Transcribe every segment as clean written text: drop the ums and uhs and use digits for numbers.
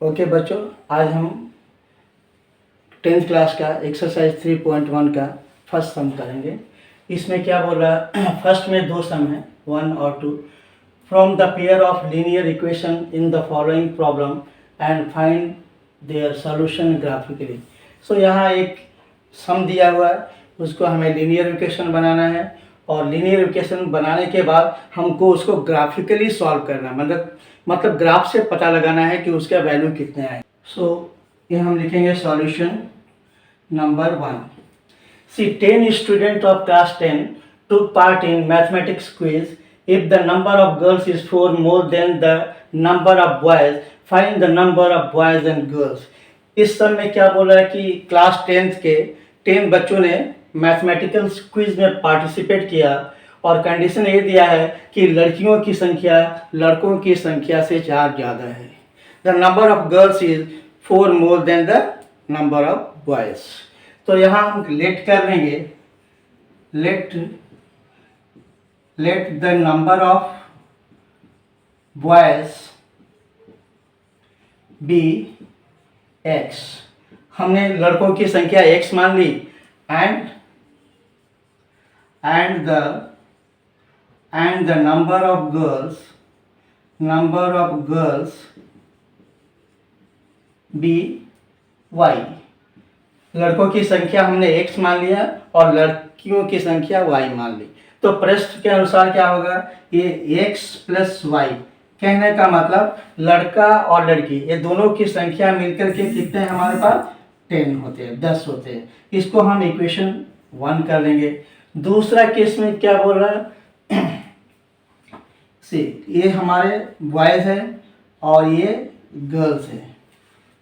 Okay बच्चों, आज हम 10th क्लास का एक्सरसाइज 3.1 का फर्स्ट सम करेंगे। इसमें क्या बोल रहा है, फर्स्ट में दो सम है 1 और 2। From the pair of linear equation in the following problem and find their solution graphically. So यहाँ एक सम दिया हुआ है, उसको हमें लीनियर इक्वेशन बनाना है और लीनियर इक्वेशन बनाने के बाद हमको उसको ग्राफिकली सॉल्व करना है, मतलब ग्राफ से पता लगाना है कि उसका वैल्यू कितने आए। सो ये हम लिखेंगे solution number 1। See 10 student of class 10 took part in mathematics quiz. If the number of girls is 4 more than the number of boys, find the number of boys and girls. इस सब में क्या बोल रहा है कि क्लास 10th के 10 बच्चों ने मैथमेटिकल क्विज में पार्टिसिपेट किया और कंडीशन ये दिया है कि लड़कियों की संख्या लड़कों की संख्या से 4 ज़्यादा है। The number of girls is 4 more than the number of boys. तो यहाँ हम लेट कर लेंगे, let the number of boys be x। हमने लड़कों की संख्या x मान ली and the number of girls be y। लड़कों की संख्या हमने x मान लिया और लड़कियों की संख्या y मान ली। तो प्रश्न के अनुसार क्या होगा, ये x प्लस वाई, कहने का मतलब लड़का और लड़की ये दोनों की संख्या मिलकर के कितने हमारे पास 10 होते हैं, 10 होते हैं। इसको हम इक्वेशन 1 कर लेंगे। दूसरा केस में क्या बोल रहा है, सी ये हमारे बॉयज है और ये गर्ल्स है।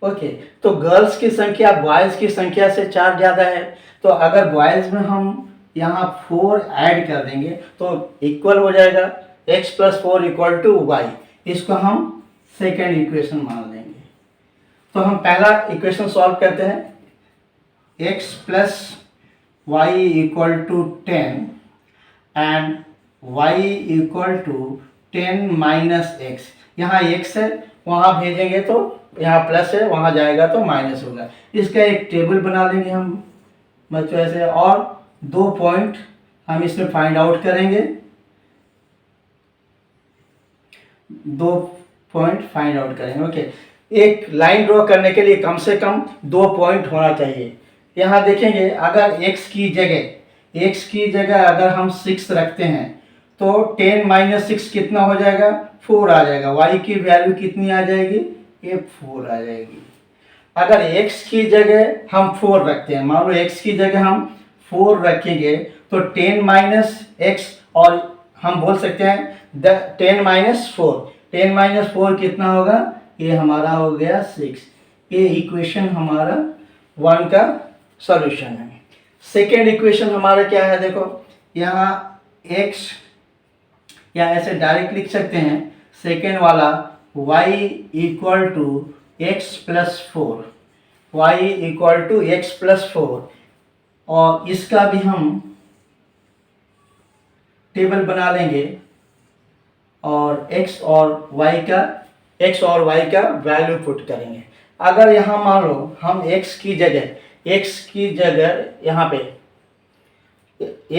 ओके, तो गर्ल्स की संख्या बॉयज की संख्या से 4 ज़्यादा है, तो अगर बॉयज में हम यहाँ 4 ऐड कर देंगे तो इक्वल हो जाएगा x plus 4 equal to y. इसको हम सेकेंड इक्वेशन मान लेंगे। तो हम पहला इक्वेशन सॉल्व करते हैं, x plus y equal to 10 and y equal to 10 minus x. यहाँ x है, वहाँ भेजेंगे तो यहाँ प्लस है, वहाँ जाएगा तो माइनस होगा। इसका एक टेबल बना लेंगे हम बच्चों ऐसे, और 2 पॉइंट हम इसमें फाइंड आउट करेंगे। 2 पॉइंट फाइंड आउट करेंगे। ओके, एक लाइन ड्रॉ करने के लिए कम से कम 2 पॉइंट होना चाहिए। यहाँ देखेंगे, अगर x की जगह अगर हम 6 रखते हैं तो 10 माइनस 6 कितना हो जाएगा, 4 आ जाएगा। y की वैल्यू कितनी आ जाएगी, ये 4 आ जाएगी। अगर x की जगह हम 4 रखते हैं, मान लो x की जगह हम 4 रखेंगे तो 10 माइनस एक्स, और हम बोल सकते हैं 10 माइनस 4, 10 माइनस 4 कितना होगा, ये हमारा हो गया 6। ये इक्वेशन हमारा 1 का सॉल्यूशन है। सेकेंड इक्वेशन हमारा क्या है, देखो यहाँ x, या ऐसे डायरेक्ट लिख सकते हैं, सेकेंड वाला y equal to x plus 4, y equal to x plus 4, और इसका भी हम टेबल बना लेंगे और x और y का वैल्यू पुट करेंगे। अगर यहाँ मान लो हम x की जगह यहाँ पे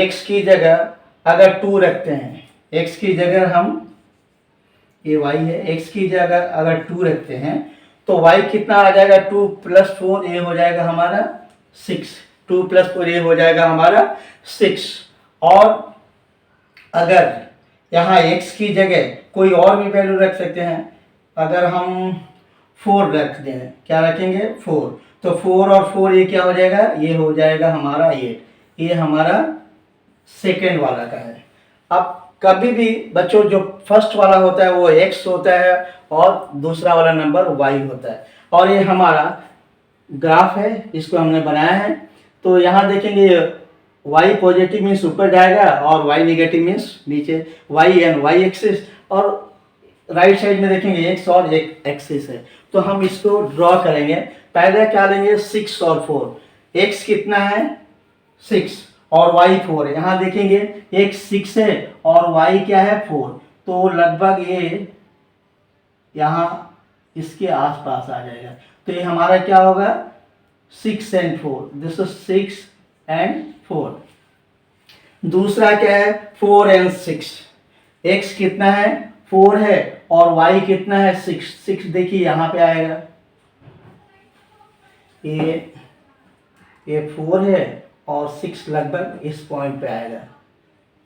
x की जगह अगर 2 रखते हैं, x की जगह हम, ये y है, x की जगह अगर 2 रखते हैं तो y कितना आ जाएगा, 2 प्लस 4 ये हो जाएगा हमारा 6, 2 प्लस 4 ये हो जाएगा हमारा 6। और अगर यहाँ x की जगह कोई और भी वैल्यू रख सकते हैं, अगर हम 4 रख दें, क्या रखेंगे 4, तो 4 और 4 ये क्या हो जाएगा, ये हो जाएगा हमारा 8। ये हमारा सेकेंड वाला का है। अब कभी भी बच्चों जो फर्स्ट वाला होता है वो x होता है और दूसरा वाला नंबर y होता है, और ये हमारा ग्राफ है, इसको हमने बनाया है। तो यहाँ देखेंगे y पॉजिटिव मीन्स ऊपर जाएगा और y नेगेटिव मीन्स नीचे, y एंड y एक्सिस, और राइट साइड में देखेंगे x और एक एक्सिस है। तो हम इसको ड्रॉ करेंगे। पहले क्या लेंगे, 6 और 4, x कितना है 6 और y 4 है। यहाँ देखेंगे x 6 है और y क्या है 4, तो लगभग ये यहाँ इसके आसपास आ जाएगा। तो ये हमारा क्या होगा, 6 and 4, दिस इज 6 and 4। दूसरा क्या है, 4 and 6। x कितना है, 4 है, और y कितना है, 6। 6 देखिए यहाँ पे आएगा, ये 4 है और 6 लगभग इस पॉइंट पे आएगा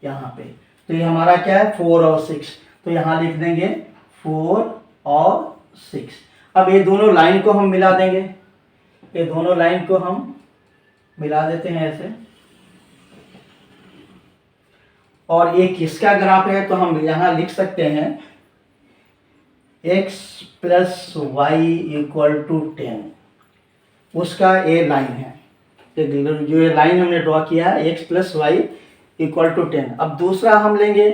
यहाँ पे। तो ये हमारा क्या है, 4 और 6। तो यहाँ लिख देंगे 4 और 6। अब ये दोनों लाइन को हम मिला देंगे, ये दोनों लाइन को हम मिला देते हैं ऐसे। और ये किसका ग्राफ है, तो हम यहाँ लिख सकते हैं x plus y equal to 10, उसका ये लाइन है। जो ये लाइन हमने ड्रॉ किया है, x plus y equal to 10। अब दूसरा हम लेंगे,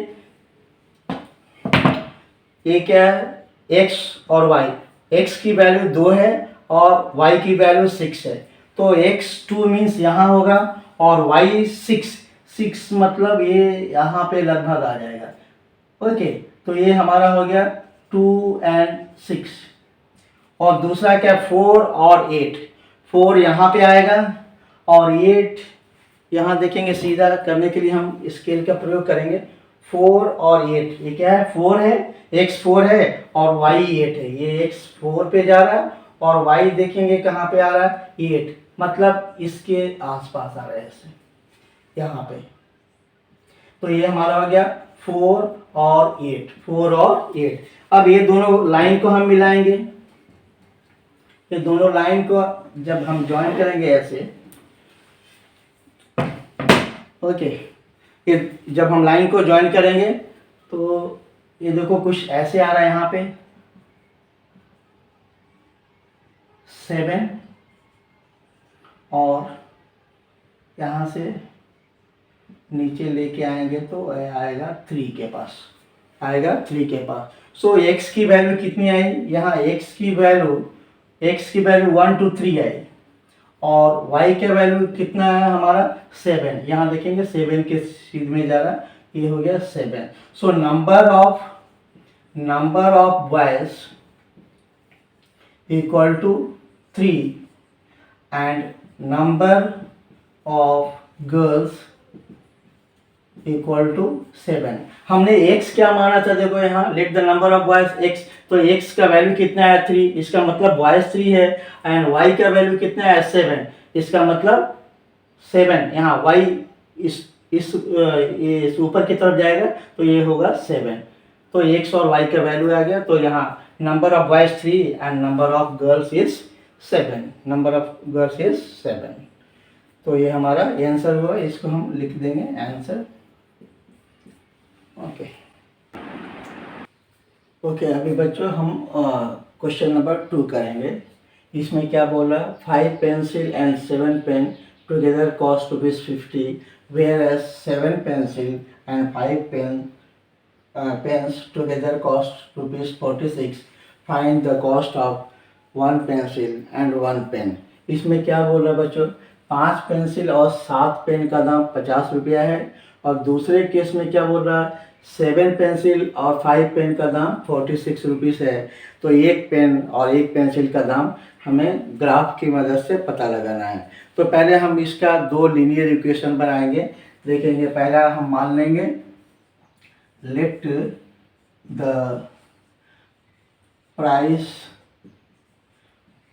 ये क्या है, x और y। x की वैल्यू 2 है और y की वैल्यू 6 है। तो x2 मीन्स यहाँ होगा और y 6 मतलब ये यहाँ पे लगभग आ जाएगा। ओके, तो ये हमारा हो गया 2 and 6। और दूसरा क्या, 4 और 8। 4 यहाँ पे आएगा और 8 यहाँ देखेंगे। सीधा करने के लिए हम स्केल का प्रयोग करेंगे। 4 और 8, ये क्या है, 4 है, x 4 है और y 8 है। ये x 4 पे जा रहा है और y देखेंगे कहाँ पे आ रहा है, 8, मतलब इसके आसपास आ रहा है ऐसे यहाँ पे। तो ये हमारा हो गया 4 और 8, 4 और 8। अब ये दोनों लाइन को हम मिलाएंगे। ये दोनों लाइन को जब हम ज्वाइन करेंगे ऐसे, ओके, ये जब हम लाइन को ज्वाइन करेंगे तो ये देखो कुछ ऐसे आ रहा है यहाँ पे 7 और यहाँ से नीचे लेके आएंगे तो आएगा 3 के पास, आएगा 3 के पास। सो x की वैल्यू कितनी आई, यहाँ x की वैल्यू 1 to 3 आई और y का वैल्यू कितना है हमारा 7। यहाँ देखेंगे 7 के सीध में जा रहा है, ये हो गया 7। So number of boys equal to 3 and number of girls equal to 7। हमने x क्या माना था, देखो यहाँ let the number of boys x, तो x का वैल्यू कितना है 3, इसका मतलब बॉयज 3 है। एंड y का वैल्यू कितना है 7, इसका मतलब 7, यहाँ y इस ऊपर की तरफ जाएगा तो ये होगा 7। तो x और y का वैल्यू आ गया। तो यहाँ number of boys 3 and number of girls is 7, number of girls is 7। तो ये हमारा आंसर हुआ, इसको हम लिख देंगे आंसर। ओके, अभी बच्चों हम क्वेश्चन नंबर 2 करेंगे। इसमें क्या बोला, 5 pencil and 7 pen together cost ₹50, whereas 7 pencil and 5 pens together cost ₹46। Find the cost of 1 pencil and 1 pen. इसमें क्या बोला बच्चों, 5 पेंसिल और 7 पेन का दाम ₹50 है। और दूसरे केस में क्या बोल रहा है, 7 पेंसिल और 5 पेन का दाम ₹46 है। तो एक पेन और एक पेंसिल का दाम हमें ग्राफ की मदद से पता लगाना है। तो पहले हम इसका 2 लीनियर इक्वेशन बनाएंगे, देखेंगे। पहला हम मान लेंगे, let the price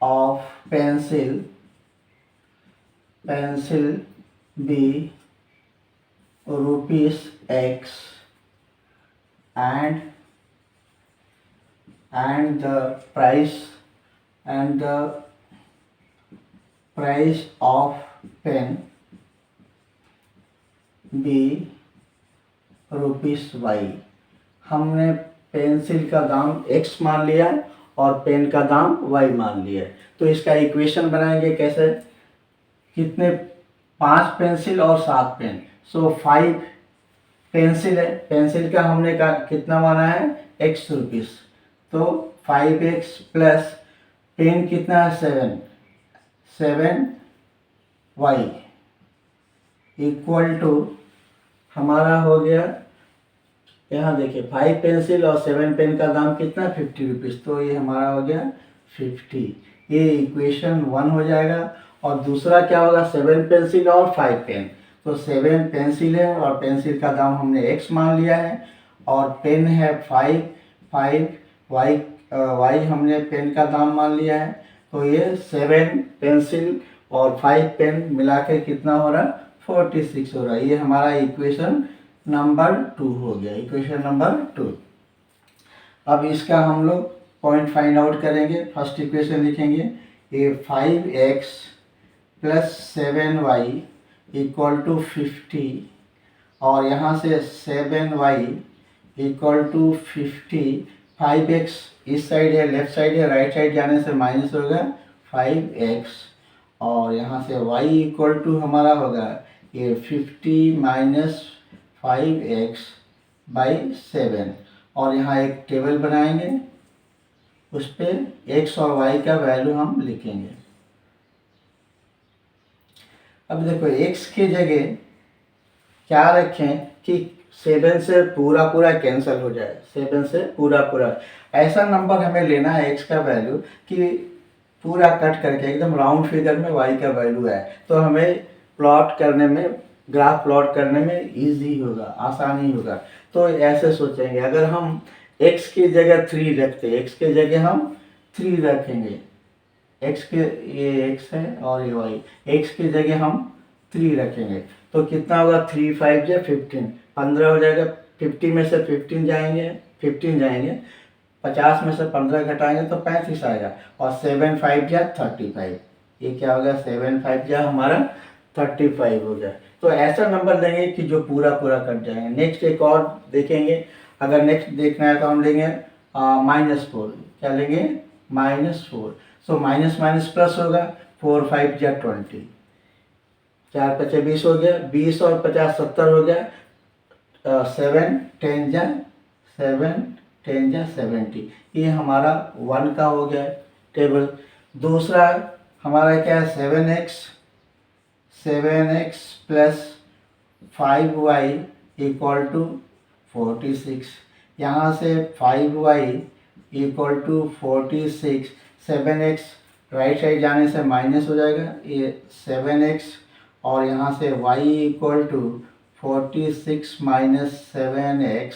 of pencil be ₹X and the price of pen be ₹Y। हमने पेंसिल का दाम x मान लिया है और पेन का दाम y मान लिया है। तो इसका इक्वेशन बनाएंगे कैसे, कितने, 5 पेंसिल और 7 पेन। सो 5 पेंसिल है, पेंसिल का हमने कितना माना है x रुपीस, तो 5x प्लस पेन कितना है 7y इक्वल टू हमारा हो गया यहाँ देखिए 5 पेंसिल और 7 पेन का दाम कितना 50 रुपीज़, तो ये हमारा हो गया 50। ये इक्वेशन 1 हो जाएगा। और दूसरा क्या होगा 7 पेंसिल और 5 पेन, तो 7 पेंसिल है और पेंसिल का दाम हमने x मान लिया है और पेन है 5 5 y y हमने पेन का दाम मान लिया है। तो ये 7 पेंसिल और 5 पेन मिला के कितना हो रहा 46 हो रहा है। ये हमारा इक्वेशन नंबर 2 हो गया, इक्वेशन नंबर 2। अब इसका हम लोग पॉइंट फाइंड आउट करेंगे। फर्स्ट इक्वेशन लिखेंगे ये 5x plus 7y equal to 50 और यहाँ से 7y इक्वल टू 50। 5x इस साइड है, लेफ्ट साइड है, राइट साइड जाने से माइनस होगा 5x और यहाँ से y इक्वल टू हमारा होगा ये 50 माइनस 5x बाई 7 और यहाँ एक टेबल बनाएंगे, उस पर x और y का वैल्यू हम लिखेंगे। अब देखो x की जगह क्या रखें कि 7 से पूरा पूरा कैंसिल हो जाए, 7 से पूरा पूरा ऐसा नंबर हमें लेना है x का वैल्यू कि पूरा कट करके एकदम राउंड फिगर में y का वैल्यू है, तो हमें प्लॉट करने में, ग्राफ प्लॉट करने में इजी होगा, आसानी होगा। तो ऐसे सोचेंगे अगर हम x की जगह 3 रखते, x की जगह हम 3 रखेंगे, x के ये x है और ये y, x की जगह हम 3 रखेंगे तो कितना होगा 3 5 या 15, 15 हो जाएगा। 50 में से 15 जाएंगे, 50 में से 15 घटाएंगे तो 35 आएगा और 7 5 या 35, ये क्या होगा 7 5 या हमारा 35 हो गया। तो ऐसा नंबर लेंगे कि जो पूरा पूरा कट जाएंगे। नेक्स्ट एक और देखेंगे, अगर नेक्स्ट देखना है तो हम लेंगे -4, क्या लेंगे -4। सो माइनस माइनस प्लस होगा, 4 5 या 20, 4 5 20 हो गया, 20 और 50 70 हो गया, 7 10 या 70, ये हमारा 1 का हो गया टेबल। दूसरा हमारा क्या है 7x plus 5y equal to 46। यहाँ से 5y equal to 46, 7x right side जाने से माइनस हो जाएगा, ये 7x और यहाँ से y equal to 46 minus 7x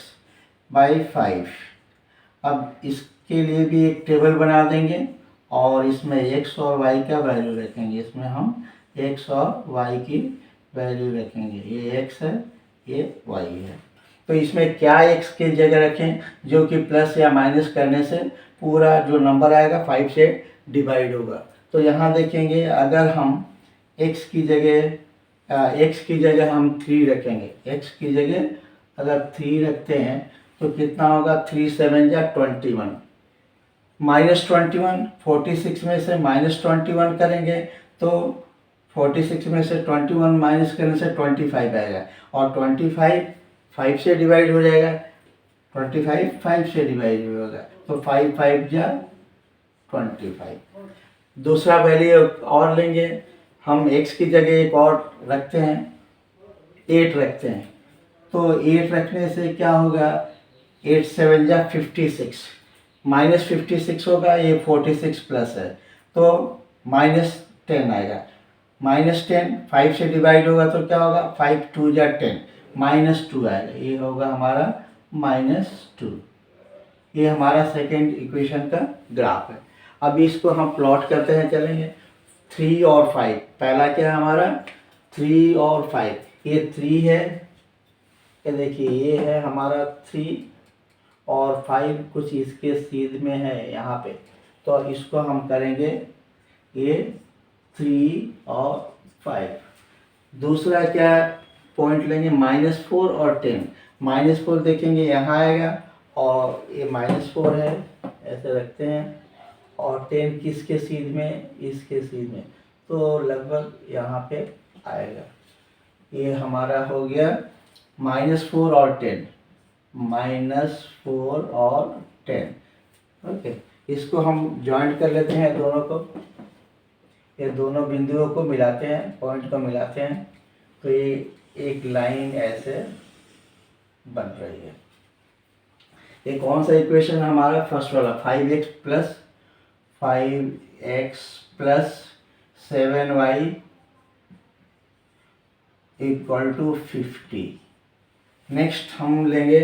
by 5। अब इसके लिए भी एक टेबल बना देंगे और इसमें x और y का वैल्यू रखेंगे, इसमें हम x और y की वैल्यू रखेंगे, ये x है ये y है। तो इसमें क्या x की जगह रखें जो कि प्लस या माइनस करने से पूरा जो नंबर आएगा 5 से डिवाइड होगा। तो यहाँ देखेंगे अगर हम x की जगह हम 3 रखेंगे, x की जगह अगर 3 रखते हैं तो कितना होगा 3 7 या 21, -21, 46 में से -21 करेंगे तो 46 में से 21 माइनस करने से 25 आएगा और 25 5 से डिवाइड हो जाएगा, 25 5 से डिवाइड होगा तो 5 5 या 25। दूसरा वैल्यू और लेंगे हम, x की जगह एक और रखते हैं 8 रखते हैं, तो 8 रखने से क्या होगा 8 7 या 56, -56 होगा, ये 46 प्लस है तो -10 आएगा, -10 5 से डिवाइड होगा तो क्या होगा 5 2 या 10, -2 आएगा, ये होगा हमारा -2। ये हमारा सेकेंड इक्वेशन का ग्राफ है। अब इसको हम प्लॉट करते हैं, चलेंगे 3 और 5। पहला क्या है हमारा 3 और 5, ये 3 है, ये देखिए ये है हमारा 3 और 5 कुछ इसके सीध में है यहाँ पे, तो इसको हम करेंगे ये 3 और 5। दूसरा क्या पॉइंट लेंगे -4 और 10, -4 देखेंगे यहाँ आएगा और ये -4 है, ऐसे रखते हैं और 10 किसके सीध में, इसके सीध में, तो लगभग यहाँ पे आएगा। ये हमारा हो गया -4 और 10, -4 और 10। ओके, इसको हम ज्वाइंट कर लेते हैं दोनों को, ये दोनों बिंदुओं को मिलाते हैं, पॉइंट को मिलाते हैं तो ये एक लाइन ऐसे बन रही है। ये कौन सा इक्वेशन है हमारा? फर्स्ट वाला, 5x+7y इक्वल टू 50। नेक्स्ट हम लेंगे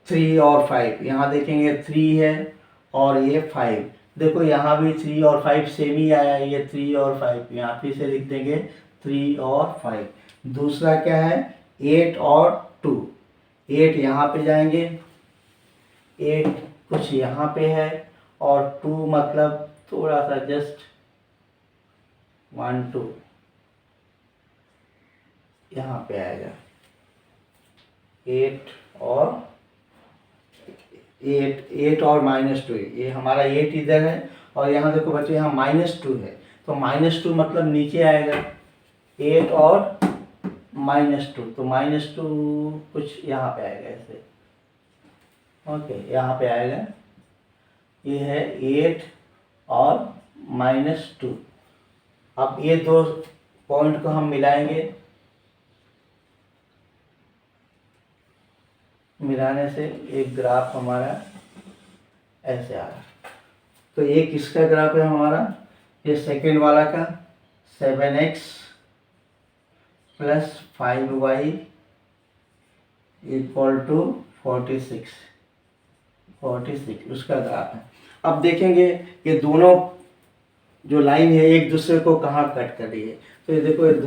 3 और 5। यहाँ देखेंगे 3 है और ये 5। देखो यहाँ भी 3 और 5 सेम ही आया, ये 3 और 5, यहाँ फिर से लिख देंगे 3 और 5। दूसरा क्या है? 8 और 2। 8 यहाँ पे जाएंगे, 8 कुछ यहाँ पे है और 2 मतलब थोड़ा सा जस्ट 1 2 यहाँ पे आएगा। 8 और -2, ये हमारा 8 इधर है और यहाँ देखो बच्चे यहाँ -2 है, तो -2 मतलब नीचे आएगा। 8 और -2, तो -2 कुछ यहाँ पे आएगा ऐसे। ओके, यहाँ पे आएगा, ये है 8 और -2। अब ये दो पॉइंट को हम मिलाएंगे, मिलाने से एक ग्राफ हमारा ऐसे आ रहा। तो ये किसका ग्राफ है हमारा? ये सेकेंड वाला का, 7x + 5y इक्वल टू 46 उसका ग्राफ है। अब देखेंगे ये दोनों जो लाइन है एक दूसरे को कहाँ कट कर रही है। तो ये देखो एक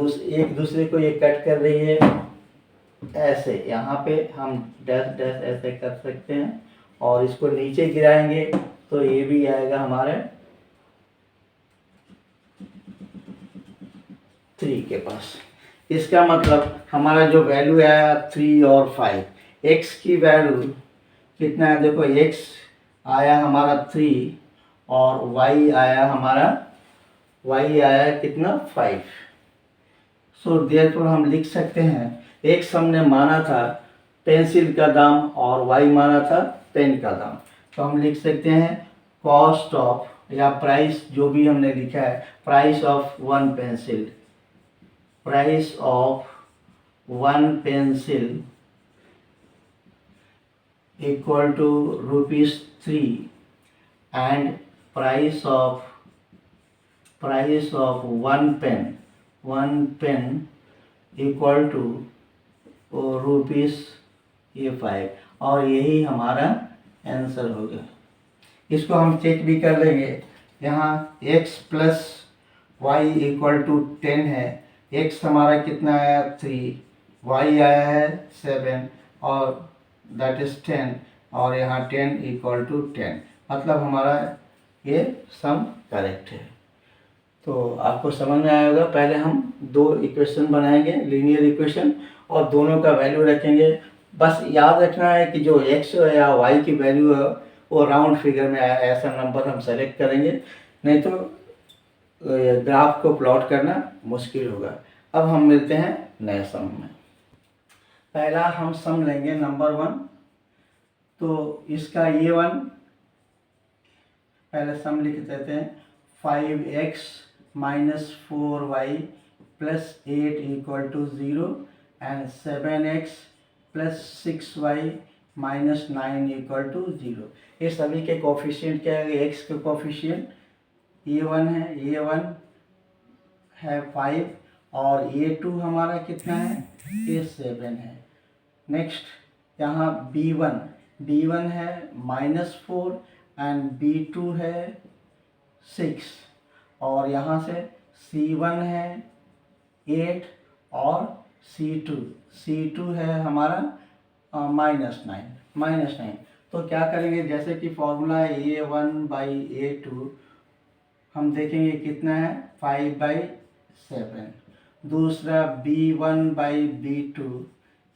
दूसरे को ये कट कर रही है ऐसे, यहाँ पे हम डैश डैश ऐसे कर सकते हैं और इसको नीचे गिराएंगे तो ये भी आएगा हमारे 3 के पास। इसका मतलब हमारा जो वैल्यू आया 3 और 5, x की वैल्यू कितना है? देखो x आया हमारा 3 और y आया कितना? 5। सो देयरफॉर हम लिख सकते हैं x हमने माना था पेंसिल का दाम और y माना था पेन का दाम, तो हम लिख सकते हैं कॉस्ट ऑफ या प्राइस, जो भी हमने लिखा है, price of one pencil equal to ₹3 and price of one pen equal to ₹5, और यही हमारा आंसर होगा। इसको हम चेक भी कर लेंगे। यहाँ x + y इक्वल टू 10 है, x हमारा कितना आया? 3, y आया है 7 और दैट इज 10, और यहाँ 10 इक्वल टू 10, मतलब हमारा ये सम करेक्ट है। तो आपको समझ में आया होगा। पहले हम दो इक्वेशन बनाएंगे, लीनियर इक्वेशन, और दोनों का वैल्यू रखेंगे। बस याद रखना है कि जो x या y की वैल्यू है वो राउंड फिगर में आया, ऐसा नंबर हम सेलेक्ट करेंगे, नहीं तो ग्राफ को प्लॉट करना मुश्किल होगा। अब हम मिलते हैं नए सम में। पहला हम सम लेंगे नंबर 1, तो इसका ये 1 पहले सम लिख देते हैं। 5x - 4y + 8 equal to 0 and 7x + 6y - 9 equal to 0। ये सभी के कोफिशिएंट क्या है? x के कोफिशिएंट ये 1 है, ये 1 है 5, और ये 2 हमारा कितना है? ये 7 है। नेक्स्ट यहाँ b1 है -4 एंड b2 है 6, और यहाँ से c1 है 8 और c2 है हमारा -9। तो क्या करेंगे? जैसे कि फॉर्मूला है a1/a2, हम देखेंगे कितना है? 5/7। दूसरा b1/b2,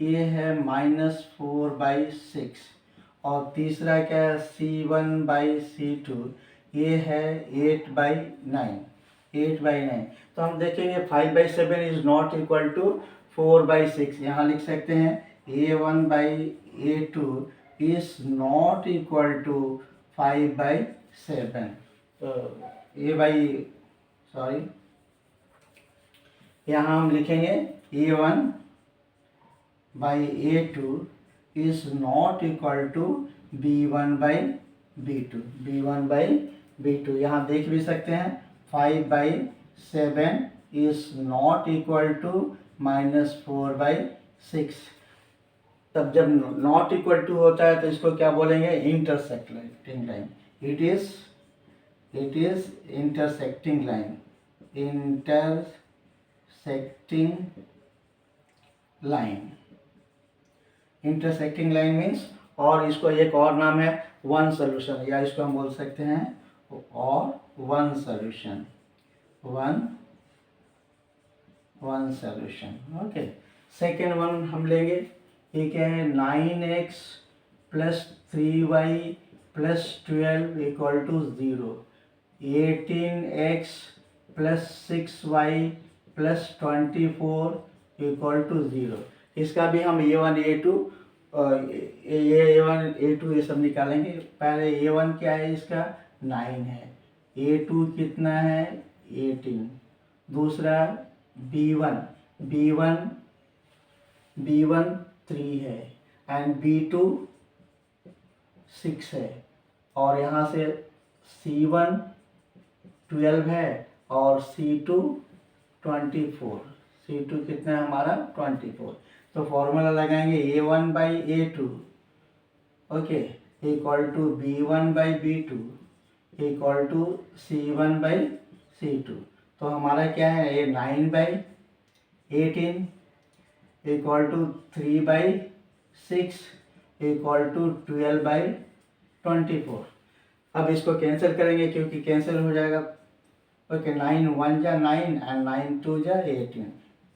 ये है -4/6, और तीसरा क्या है? c1/c2, ये है 8/9। तो हम देखेंगे 5/7 इज नॉट इक्वल टू 4/6। यहाँ लिख सकते हैं a1/a2 is not equal to 5/7। तो यहाँ हम लिखेंगे a1/a2 is not equal to B1/B2 यहाँ देख भी सकते हैं 5/7 इज नॉट इक्वल टू -4/6। तब जब नॉट इक्वल टू होता है तो इसको क्या बोलेंगे, intersecting line. It is intersecting line, intersecting line. Intersecting line means, और इसको एक और नाम है वन सोल्यूशन, या इसको हम बोल सकते हैं और one solution, one solution. Okay, second one हम लेंगे, ये क्या है, 9x + 3y + 12 = 0, 18x + 6y + 24 = 0। इसका भी हम A1 A2 A1 A2 ये सब निकालेंगे। पहले A1 क्या है, इसका 9 है, A2 कितना है 18, दूसरा B1 3 है एंड B2 6 है, और यहाँ से C1 12 है और C2 24, C2 कितना है हमारा 24। तो फॉर्मूला लगाएंगे A1/A2 okay equal to B1/B2 equal to C1/C2। तो हमारा क्या है, ये 9/18 इक्वल टू 3/6 इक्वल टू 12/24। अब इसको कैंसिल करेंगे क्योंकि कैंसिल हो जाएगा। ओके, 9 1 जा 9 एंड 9 2 जा 18,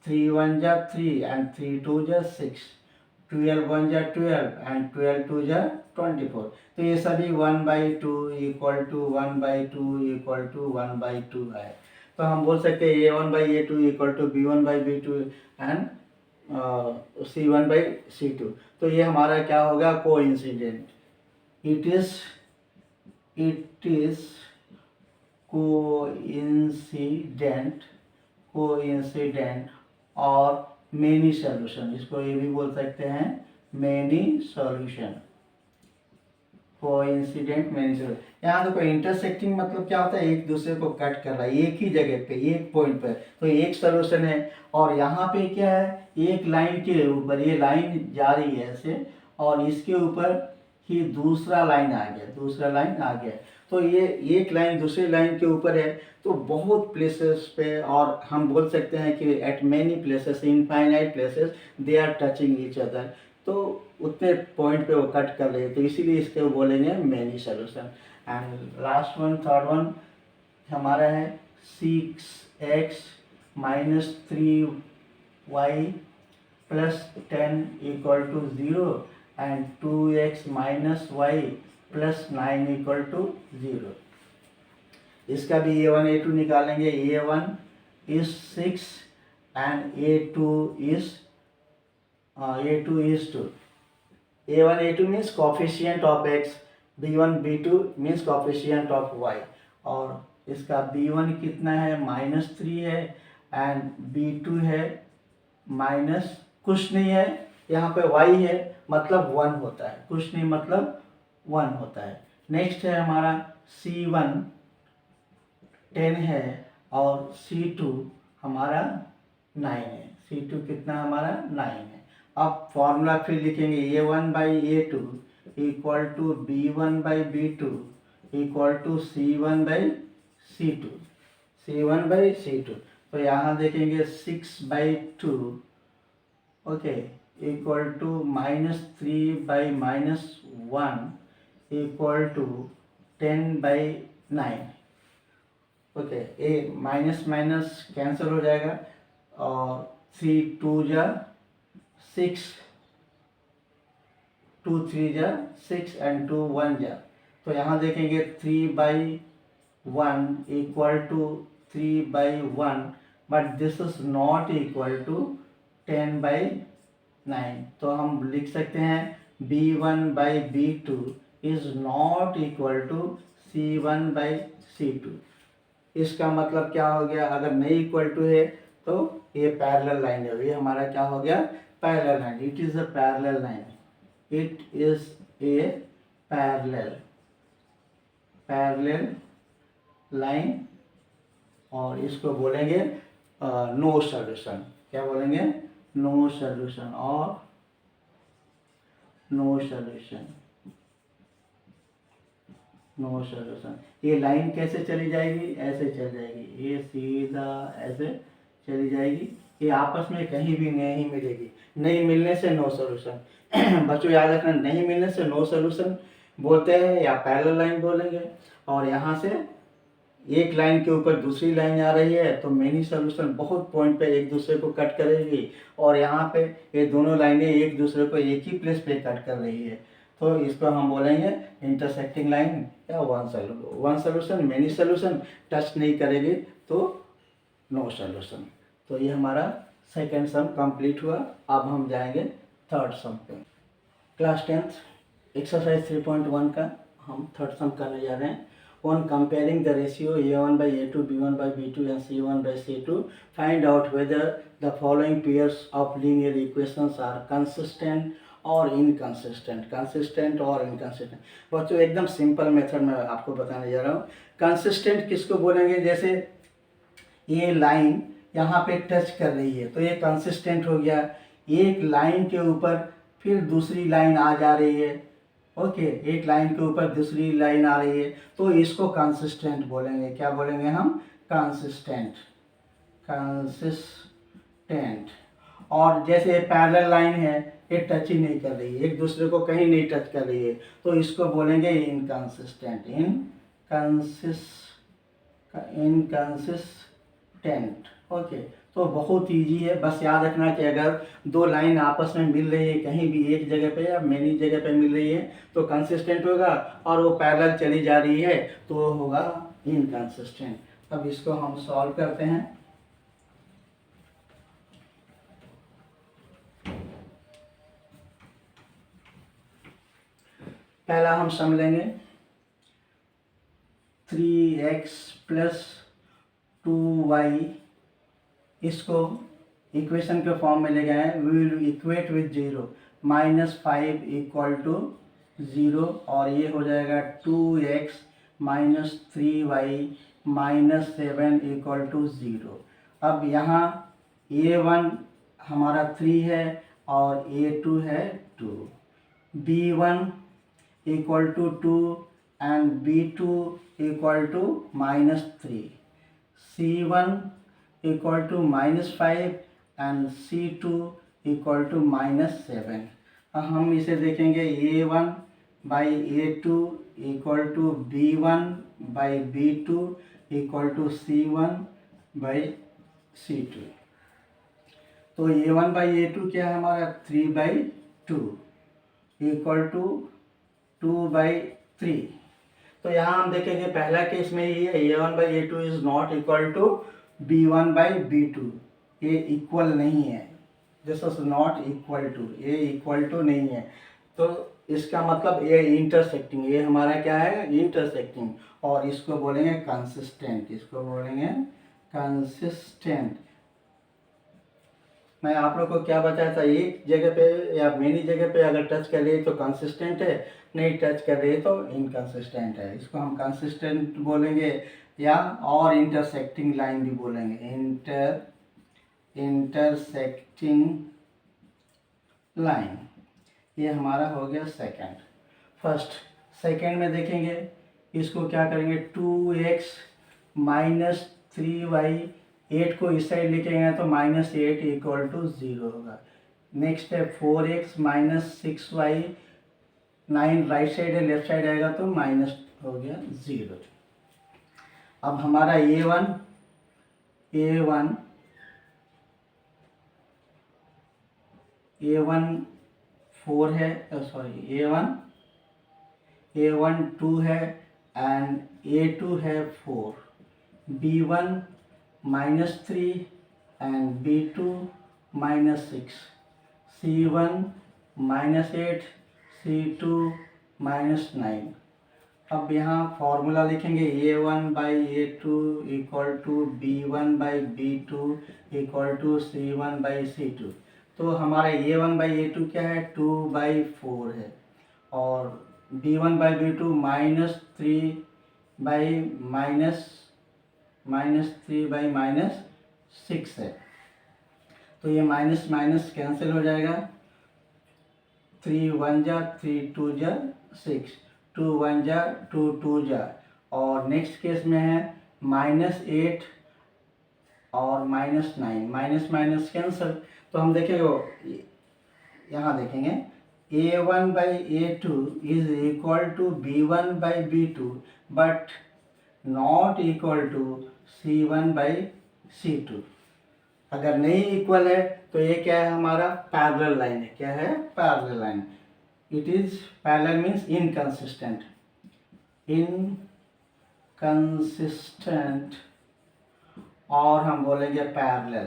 3 1 जा 3 एंड 3 2 जा 6, 12 1 जा 12 एंड 12 2 जा 24। तो ये सभी 1/2 इक्वल टू 1/2 इक्वल टू 1/2 है। तो हम बोल सकते हैं A1/A2 equal to B1/B2 and C1/C2। तो ये हमारा क्या होगा, कोइंसिडेंट। इट इज कोइंसिडेंट और मेनी सॉल्यूशन, इसको ये भी बोल सकते हैं many solution, coincident many solution. यहाँ देखो इंटरसेक्टिंग मतलब क्या होता है, एक दूसरे को कट कर रहा है एक ही जगह पे, एक पॉइंट पे, तो एक सॉल्यूशन है। और यहाँ पे क्या है, एक लाइन के ऊपर ये लाइन जा रही है ऐसे, और इसके ऊपर ही दूसरा लाइन आ गया, तो ये एक लाइन दूसरी लाइन के ऊपर है। तो बहुत प्लेसेस पे, और हम बोल सकते हैं कि at many places, infinite places they are touching each other, तो उतने पॉइंट पे वो कट कर रहे हैं, तो इसीलिए इसको बोलेंगे many solution. And last one, third one हमारा है 6x - 3y + 10 = 0 and 2x - y + 9 = 0। इसका भी A1 A2 निकालेंगे। A1 is 6 and A2 is 2। A1 A2 means coefficient of x, B1 B2 means coefficient of y। और इसका B1 कितना है, -3 है एंड B2 है माइनस कुछ नहीं है, यहाँ पे y है मतलब 1 होता है, कुछ नहीं मतलब 1 होता है। नेक्स्ट है हमारा C1 10 है और C2 हमारा 9 है, C2 कितना हमारा 9 है। अब फॉर्मूला फिर लिखेंगे A1/A2 equal to B1/B2 equal to C1/C2। तो यहाँ देखेंगे 6/2 okay equal to -3/-1 equal to 10/9। Okay, ए माइनस माइनस कैंसिल हो जाएगा, और 3 2 जा 6, 2 3 जा 6 एंड 2 1 जा। तो यहाँ देखेंगे 3/1 equal to 3/1, but this is not equal to 10/9। तो हम लिख सकते हैं B1/B2 is not equal to C1/C2। इसका मतलब क्या हो गया, अगर नहीं इक्वल टू है तो ये पैरेलल लाइन है, ये हमारा क्या हो गया, parallel line. It is a parallel line, it is a parallel line, और इसको बोलेंगे नो सॉल्यूशन। क्या बोलेंगे? नो सॉल्यूशन और नो सॉल्यूशन। No solution. ये लाइन कैसे चली जाएगी? ऐसे चल जाएगी, ये सीधा ऐसे चली जाएगी, ये आपस में कहीं भी नहीं मिलेगी। नहीं मिलने से नो सॉल्यूशन। बच्चों याद रखना, नहीं मिलने से नो सॉल्यूशन बोलते हैं या पैरेलल लाइन बोलेंगे। और यहाँ से एक लाइन के ऊपर दूसरी लाइन आ रही है तो मेनी सॉल्यूशन बहुत पॉइंट पे एक दूसरे को कट करेगी, और यहाँ पे ये दोनों लाइनें एक दूसरे को एक ही प्लेस पे कट कर रही है, तो इसको हम बोलेंगे इंटरसेक्टिंग लाइन या one solution. Many solution touch नहीं करेगी तो नो सॉल्यूशन। तो ये हमारा सेकेंड सम कंप्लीट हुआ। अब हम जाएंगे थर्ड सम पे। क्लास 10th एक्सरसाइज 3.1 का हम थर्ड सम करने जा रहे हैं। On comparing the ratio A1 by A2, B1 by B2 and C1 by C2, find out whether the following pairs of linear equations are consistent और इनकंसिस्टेंट। कंसिस्टेंट और inconsistent बच्चों एकदम सिंपल मेथड में आपको बताने जा रहा हूँ। कंसिस्टेंट किसको बोलेंगे? जैसे ये लाइन यहाँ पे टच कर रही है तो ये कंसिस्टेंट हो गया। एक लाइन के ऊपर फिर दूसरी लाइन आ जा रही है, ओके, एक लाइन के ऊपर दूसरी लाइन आ रही है तो इसको कंसिस्टेंट बोलेंगे। क्या बोलेंगे हम? कंसिस्टेंट। कंसिस्टेंट। और जैसे पैरेलल लाइन है, ये टच ही नहीं कर रही है, एक दूसरे को कहीं नहीं टच कर रही है तो इसको बोलेंगे इनकंसिस्टेंट। Inconsistent, okay. तो बहुत इजी है, बस याद रखना कि अगर दो लाइन आपस में मिल रही है कहीं भी एक जगह पे या मेनी जगह पे मिल रही है तो कंसिस्टेंट होगा, और वो पैरेलल चली जा रही है तो वो होगा इनकंसिस्टेंट। अब इसको हम सॉल्व करते हैं। पहला हम सम लेंगे 3x + 2y, इसको इक्वेशन के फॉर्म में ले गए हैं। वी विल इक्वेट विथ 0, -5 = 0, और ये हो जाएगा 2x - 3y - 7 = 0। अब यहाँ a1 हमारा 3 है और a2 है 2, b1 = 2 and b2 = -3, c1 = -5 and c2 = -7। अब हम इसे देखेंगे a1 by a2 = b1 by b2 = c1 by c2। तो a1 by a2 क्या है हमारा? 3/2 = 2/3। तो यहाँ हम देखेंगे पहला केस में ये a1 by a2 is not equal to b1 by b2, ये इक्वल नहीं है। This is not equal to, ये इक्वल टू नहीं है, तो इसका मतलब ये इंटरसेक्टिंग, ये हमारा क्या है? इंटरसेक्टिंग। और इसको बोलेंगे कंसिस्टेंट, इसको बोलेंगे कंसिस्टेंट। मैं आप लोग को क्या बताया था? एक जगह पे या मेनी जगह पे अगर टच कर रही है तो कंसिस्टेंट है, नहीं टच कर रही है तो इनकंसिस्टेंट है। इसको हम कंसिस्टेंट बोलेंगे या और इंटरसेक्टिंग लाइन भी बोलेंगे। इंटरसेक्टिंग लाइन, ये हमारा हो गया सेकंड। फर्स्ट सेकंड में देखेंगे, इसको क्या करेंगे? 2x - 3y, 8 को इस साइड लेके गए तो -8 = 0 होगा। नेक्स्ट है 4x - 6y, 9 राइट साइड है, लेफ्ट साइड आएगा तो माइनस हो गया 0। अब हमारा a1 4 है, सॉरी a1 2 है एंड a2 है 4, b1 -3 and b2 -6, c1 -8, c2 -9। अब यहाँ फॉर्मूला लिखेंगे a1 by a2 = b1 by b2 = c1 by c2। तो हमारा a1 by a2 क्या है? 2/4 है, और B1 by B2 minus three by minus three by minus six है। तो ये माइनस माइनस कैंसिल हो जाएगा, थ्री वन जा थ्री टू जा सिक्स, टू वन जा टू टू जा। और नेक्स्ट केस में है माइनस एट और minus nine, minus minus cancel. तो हम देखेंगे, यहाँ देखेंगे A1 by A2 is equal to B1 by B2 but not equal to C1 by C2। अगर नहीं इक्वल है तो ये क्या है, हमारा पैरेलल लाइन है। क्या है, parallel line. It is parallel means inconsistent, inconsistent, और हम बोलेंगे पैरेलल,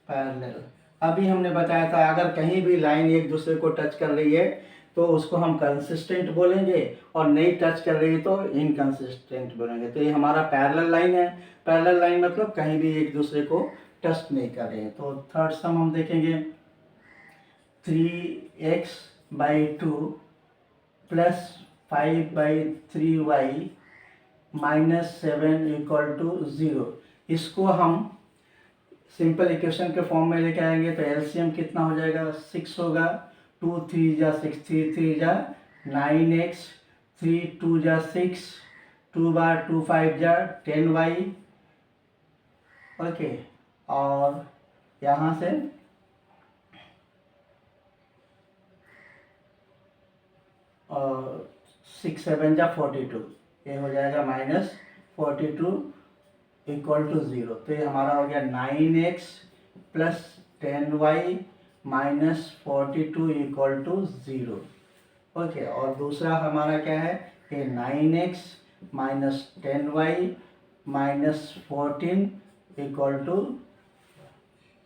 पैरेलल। अभी हमने बताया था अगर कहीं भी लाइन एक दूसरे को टच कर रही है तो उसको हम कंसिस्टेंट बोलेंगे, और नहीं टच कर रही है तो इनकंसिस्टेंट बोलेंगे। तो ये हमारा पैरेलल लाइन है। पैरेलल लाइन मतलब कहीं भी एक दूसरे को टच नहीं कर रहे हैं। तो थर्ड सम हम देखेंगे, 3x by two plus 5/3y minus 7 equal to 0। इसको हम सिंपल इक्वेशन के फॉर्म में लेके आएंगे तो एलसीएम कितना हो जाएगा, 6 होगा, 2 3 जा 6, 3 3 जा 9x, 3 2 जा 6, 2 बार 2 5 जा 10y। ओके, और यहाँ से और 6 7 जा 42, ये हो जाएगा माइनस 42 इक्वल टू 0। तो ये हमारा हो गया 9x plus 10y minus 42 equal to 0। Okay, और दूसरा हमारा क्या है, ये 9x minus 10y minus 14 equal to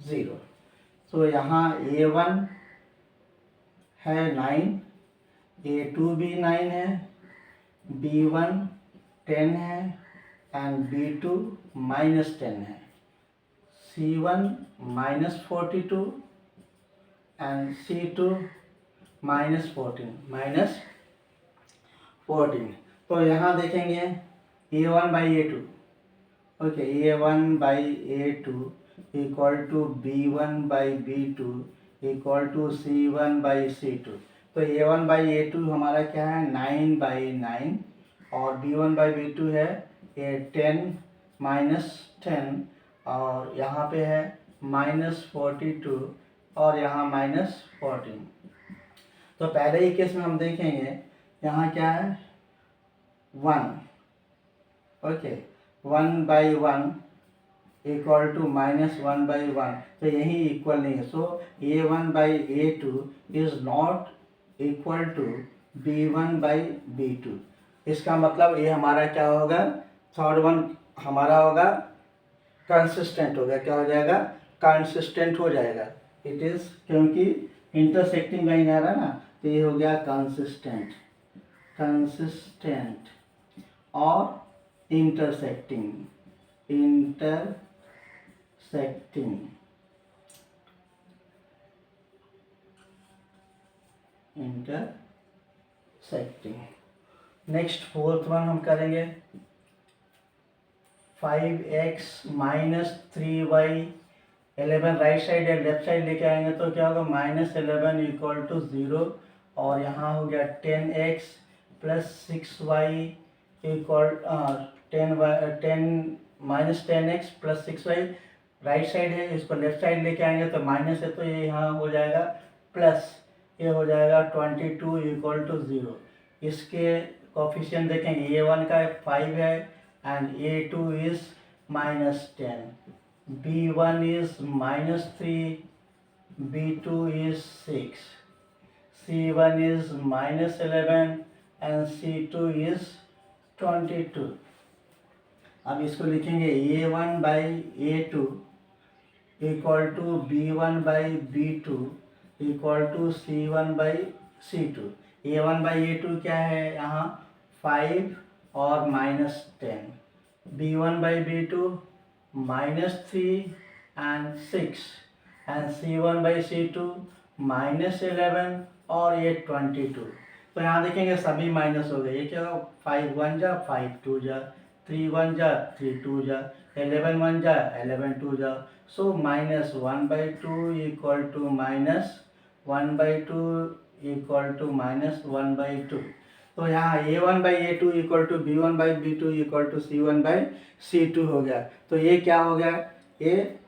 0। तो यहाँ A1 है 9, A2 भी 9 है, B1 10 है एंड B2 माइनस 10 है, C1 minus 42 and C2 minus 14। तो यहाँ देखेंगे A1 by A2, okay, A1 by A2 equal to B1 by B2 equal to C1 by C2। तो A1 बाई A2 हमारा क्या है, 9 बाई 9, और B1 बाई B2 है ये 10 माइनस 10, और यहाँ पे है माइनस 42 और यहाँ माइनस 14। तो पहले ही केस में हम देखेंगे यहाँ क्या है, 1, okay, 1 by 1 equal to minus 1 by 1, तो यही इक्वल नहीं है। So A1 by A2 is not equal to B1 by B2। इसका मतलब ये हमारा क्या होगा, थर्ड वन हमारा होगा कंसिस्टेंट होगा। क्या हो जाएगा, कंसिस्टेंट हो जाएगा। इट इज, क्योंकि इंटरसेक्टिंग लाइन आ रहा है ना, तो ये हो गया कंसिस्टेंट, कंसिस्टेंट और intersecting, intersecting, intersecting. Next fourth one हम करेंगे, 5x minus 3y 11 right side या लेफ्ट साइड लेके आएंगे तो क्या होगा, माइनस 11 इक्वल टू 0, और यहाँ हो गया 10x plus 6y equal 10 minus 10x plus 6y right side है, इसको लेफ्ट साइड लेके आएंगे तो माइनस है, तो ये यहाँ हो जाएगा प्लस, ये हो जाएगा 22 इक्वल टू 0। इसके कोफिशिएंट देखेंगे, A1 का 5 है and A2 is minus 10, B1 is minus 3, B2 is 6, C1 is minus 11 and C2 is 22। अब इसको लिखेंगे A1 by A2 equal to B1 by B2 equal to C1 by C2। A1 by A2 क्या है, यहाँ 5 और minus 10, B1 by B2 minus 3 and 6 and C1 by C2 minus 11 और ये 22। तो यहाँ देखेंगे सभी माइनस हो गए। ये क्या होगा, 5 1 जा 5 2 जा, 3 1 जा 3 2 जा, 11 1 जा 11 2 जा। सो -1/2 इक्वल टू -1/2 इक्वल टू -1/2। तो यहाँ a1/a2 equal to b1/b2 equal to c1/c2 हो गया। तो ये क्या हो गया, ये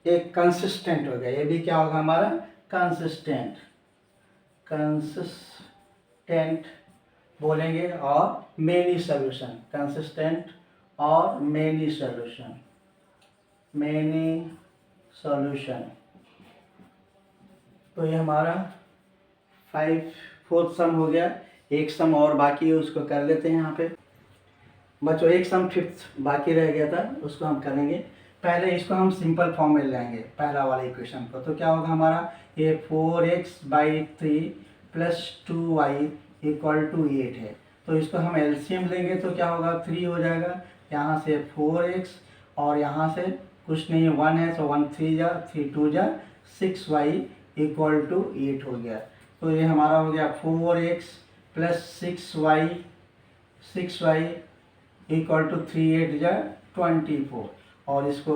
एक कंसिस्टेंट हो गया। ये भी क्या होगा हमारा, कंसिस्टेंट बोलेंगे। और मेनी सॉल्यूशन, कंसिस्टेंट और मेनी सॉल्यूशन। तो ये हमारा 4th सम हो गया। एक सम और बाकी है, उसको कर लेते हैं यहाँ पे बच्चों। एक सम 5th बाकी रह गया था, उसको हम करेंगे। पहले इसको हम सिंपल फॉर्म में लाएंगे, पहला वाला इक्वेशन को। तो क्या होगा हमारा, ये 4x/3 + 2y इक्वल टू 8 है। तो इसको हम एलसीएम लेंगे तो क्या होगा, 3 हो जाएगा। यहाँ से 4x और यहाँ से कुछ नहीं है, 1 है, तो 1 3 जा 3 2 जा 6y इक्वल टू 8 हो गया। तो ये हमारा हो गया 4x + 6y इक्वल टू 3 8 जा 24। और इसको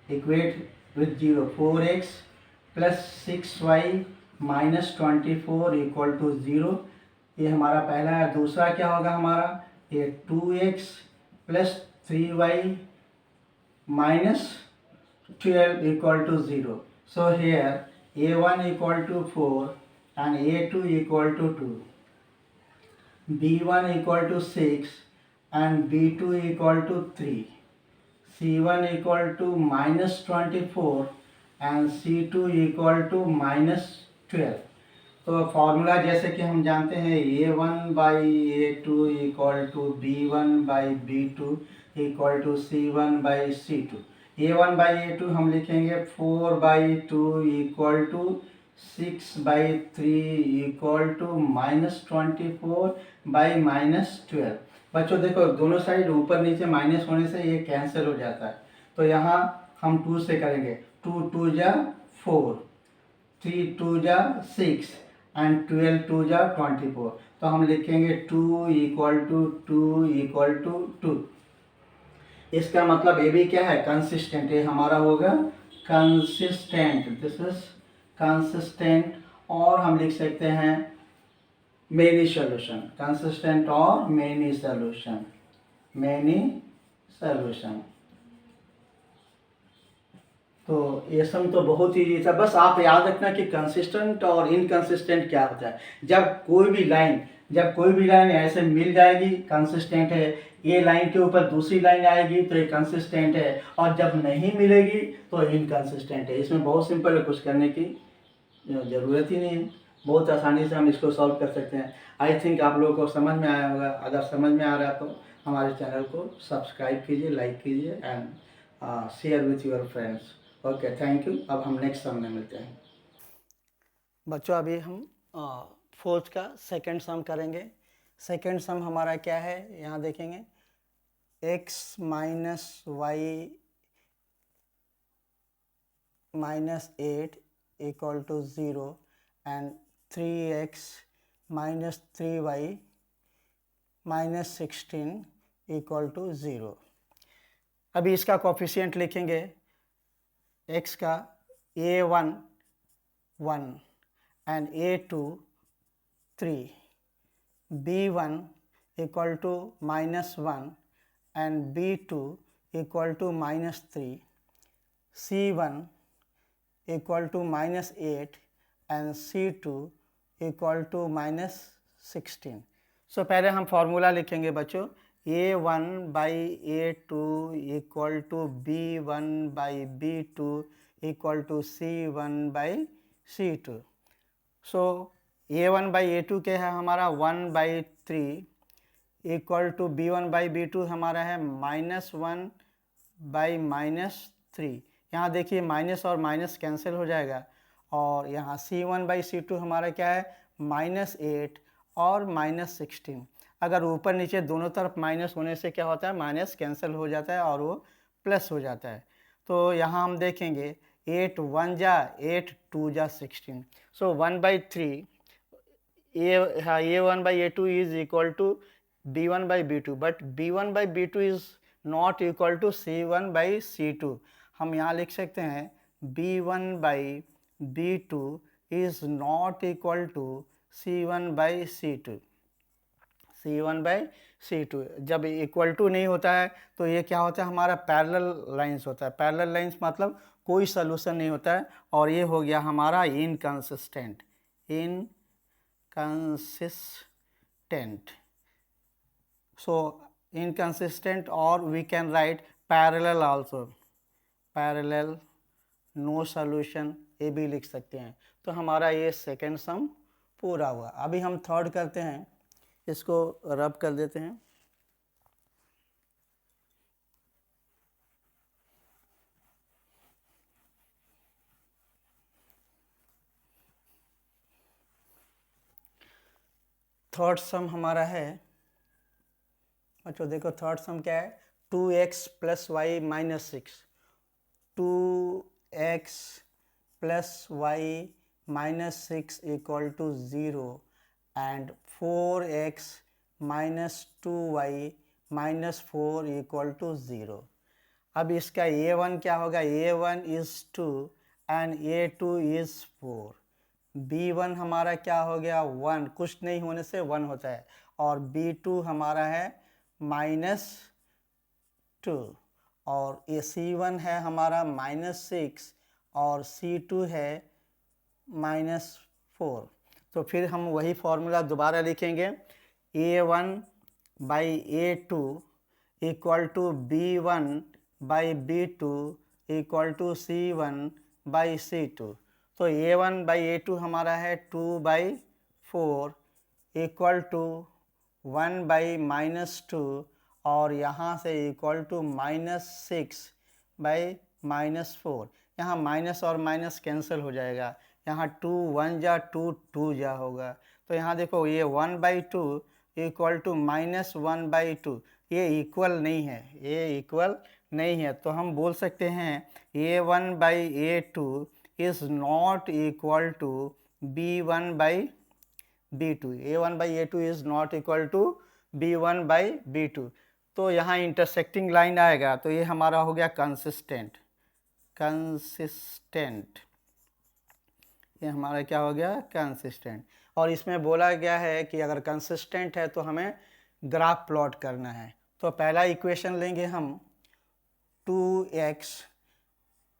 equate with 0, 4x + 6y - 24 equal to 0। ये हमारा पहला है। दूसरा क्या होगा हमारा, ये 2x + 3y - 12 equal to 0। So here a1 equal to 4 and a2 equal to 2, b1 equal to 6 and b2 equal to 3, c1 equal to -24 and c2 equal to -12। तो फॉर्मूला जैसे कि हम जानते हैं, a1/a2 equal to b1/b2 equal to c1/c2। a1/a2 हम लिखेंगे 4/2 equal to 6/3 equal to -24/-12। बच्चों देखो, दोनों साइड ऊपर नीचे माइनस होने से ये कैंसिल हो जाता है। तो यहाँ हम 2 से करेंगे, 2 2 जा 4, 3 2 जा 6 एंड 12 2 जा 24। तो हम लिखेंगे 2 इक्वल टू 2 इक्वल टू 2। इसका मतलब ये भी क्या है, कंसिस्टेंट। ये हमारा होगा कंसिस्टेंट, दिस इज कंसिस्टेंट। और हम लिख सकते हैं मेनी सॉल्यूशन, कंसिस्टेंट और मेनी सॉल्यूशन। तो ये सम तो बहुत ईजी था। बस आप याद रखना कि कंसिस्टेंट और इनकंसिस्टेंट क्या होता है। जब कोई भी लाइन ऐसे मिल जाएगी, कंसिस्टेंट है। ये लाइन के ऊपर दूसरी लाइन आएगी तो ये कंसिस्टेंट है, और जब नहीं मिलेगी तो इनकंसिस्टेंट है। इसमें बहुत सिंपल है, कुछ करने की ज़रूरत ही नहीं है। बहुत आसानी से हम इसको सॉल्व कर सकते हैं। आई थिंक आप लोगों को समझ में आया होगा। अगर समझ में आ रहा है तो हमारे चैनल को सब्सक्राइब कीजिए, लाइक कीजिए and share with your friends. Okay, thank you. अब हम नेक्स्ट सम में मिलते हैं। बच्चों, अभी हम 4th का सेकंड सम करेंगे। सेकंड सम हमारा क्या है, यहाँ देखेंगे, x - y - 8 equal to 0 and 3x - 3y - 16 equal to 0। अभी इसका कोफिशिएंट लिखेंगे। x का a1 1 and a2 3, b1 equal to -1 and b2 equal to -3, c1 equal to -8 and c2 equal to -16। सो पहले हम फॉर्मूला लिखेंगे बच्चों। a1/a2 equal to b1/b2 equal to c1/c2। So a1/a2 क्या है हमारा, 1/3 इक्वल टू b1/b2 हमारा है -1/-3। यहाँ देखिए माइनस और माइनस कैंसिल हो जाएगा। और यहाँ c1/c2 हमारा क्या है, -8 और -16। अगर ऊपर नीचे दोनों तरफ माइनस होने से क्या होता है, माइनस कैंसिल हो जाता है और वो प्लस हो जाता है। तो यहाँ हम देखेंगे 8 1 जा 8 2 जा 16। सो 1/3 A1/A2 is equal to B1/B2, but B1/B2 is not equal to C1/C2. हम यहाँ लिख सकते हैं B1/B2 is not equal to C1/C2. C1/C2 जब इक्वल टू नहीं होता है तो ये क्या होता है, हमारा पैरेलल लाइंस होता है. पैरेलल लाइंस मतलब कोई सलूशन नहीं होता है, और ये हो गया हमारा inconsistent. So inconsistent, or we can write parallel also. Parallel, no solution, ये भी लिख सकते हैं. तो हमारा ये सेकेंड सम पूरा हुआ. अभी हम थर्ड करते हैं, इसको रब कर देते हैं. थर्ड सम हमारा है, अच्छा देखो थर्ड सम क्या है, 2x + y - 6. 2x + y - 6 = 0 and 4x - 2y - 4 = 0. अब इसका a1 क्या होगा, a1 is 2 and a2 is 4. b1 हमारा क्या हो गया, 1, कुछ नहीं होने से 1 होता है, और b2 हमारा है -2, और ये c1 है हमारा -6 और c2 है -4. तो फिर हम वही फॉर्मूला दोबारा लिखेंगे, a1/a2 = b1/b2 = c1/c2. तो a1/a2 हमारा है 2/4 = 1/-2, और यहाँ से इक्वल टू -6/-4. यहाँ माइनस और माइनस कैंसिल हो जाएगा, यहाँ 2 1 जा 2 2 जा होगा. तो यहाँ देखो ये 1/2 = -1/2, ये इक्वल नहीं है, ये इक्वल नहीं है. तो हम बोल सकते हैं a1/a2 is not equal to b1/b2. a1/a2 is not equal to b1/b2. तो यहाँ इंटरसेक्टिंग लाइन आएगा, तो ये हमारा हो गया कंसिस्टेंट. ये हमारा क्या हो गया, कंसिस्टेंट. और इसमें बोला गया है कि अगर कंसिस्टेंट है तो हमें ग्राफ प्लॉट करना है. तो पहला इक्वेशन लेंगे हम, 2x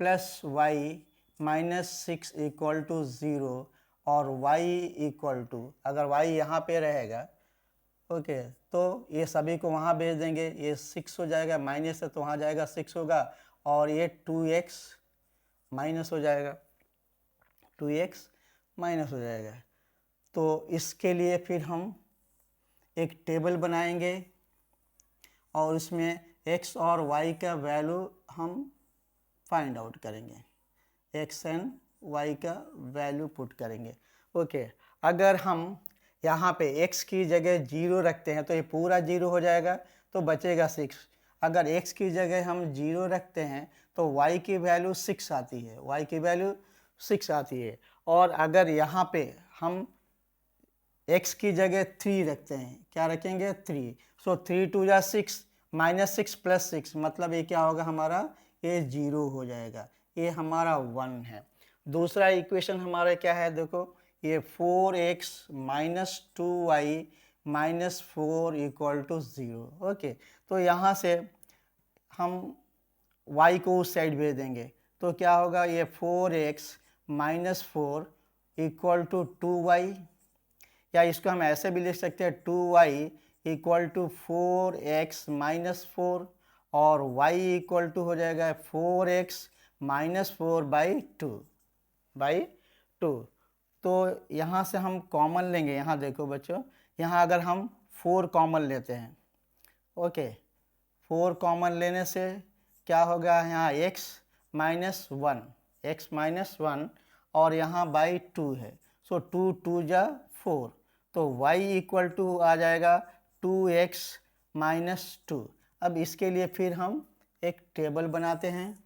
+ y - 6 = 0 और y = अगर y यहाँ पे रहेगा, ओके, तो ये सभी को वहाँ भेज देंगे, ये 6 हो जाएगा, माइनस है तो वहाँ जाएगा 6 होगा, और ये 2x माइनस हो जाएगा, 2x माइनस हो जाएगा. तो इसके लिए फिर हम एक टेबल बनाएंगे और इसमें x और y का वैल्यू हम फाइंड आउट करेंगे, x एंड y का वैल्यू पुट करेंगे. ओके, अगर हम यहाँ पे x की जगह 0 रखते हैं तो ये पूरा 0 हो जाएगा, तो बचेगा 6. अगर x की जगह हम 0 रखते हैं तो y की वैल्यू 6 आती है, y की वैल्यू 6 आती है. और अगर यहाँ पे हम x की जगह 3 रखते हैं, क्या रखेंगे, 3. सो 3 2 जा 6, -6 + 6 मतलब ये क्या होगा हमारा, ये 0 हो जाएगा, ये हमारा 1 है. दूसरा इक्वेशन हमारा क्या है, देखो ये 4x - 2y - 4 = 0. ओके, तो यहाँ से हम y को उस साइड भेज देंगे, तो क्या होगा, ये 4x - 4 = 2y, या इसको हम ऐसे भी लिख सकते हैं 2y = 4x - 4, और y = हो जाएगा 4x - 4/2. तो यहाँ से हम कॉमन लेंगे, यहाँ देखो बच्चों, यहाँ अगर हम 4 कॉमन लेते हैं, ओके, 4 कॉमन लेने से क्या होगा, यहाँ x - 1 और यहाँ /2 है, सो 2 2 जा 4, तो y = आ जाएगा 2x - 2. अब इसके लिए फिर हम एक टेबल बनाते हैं,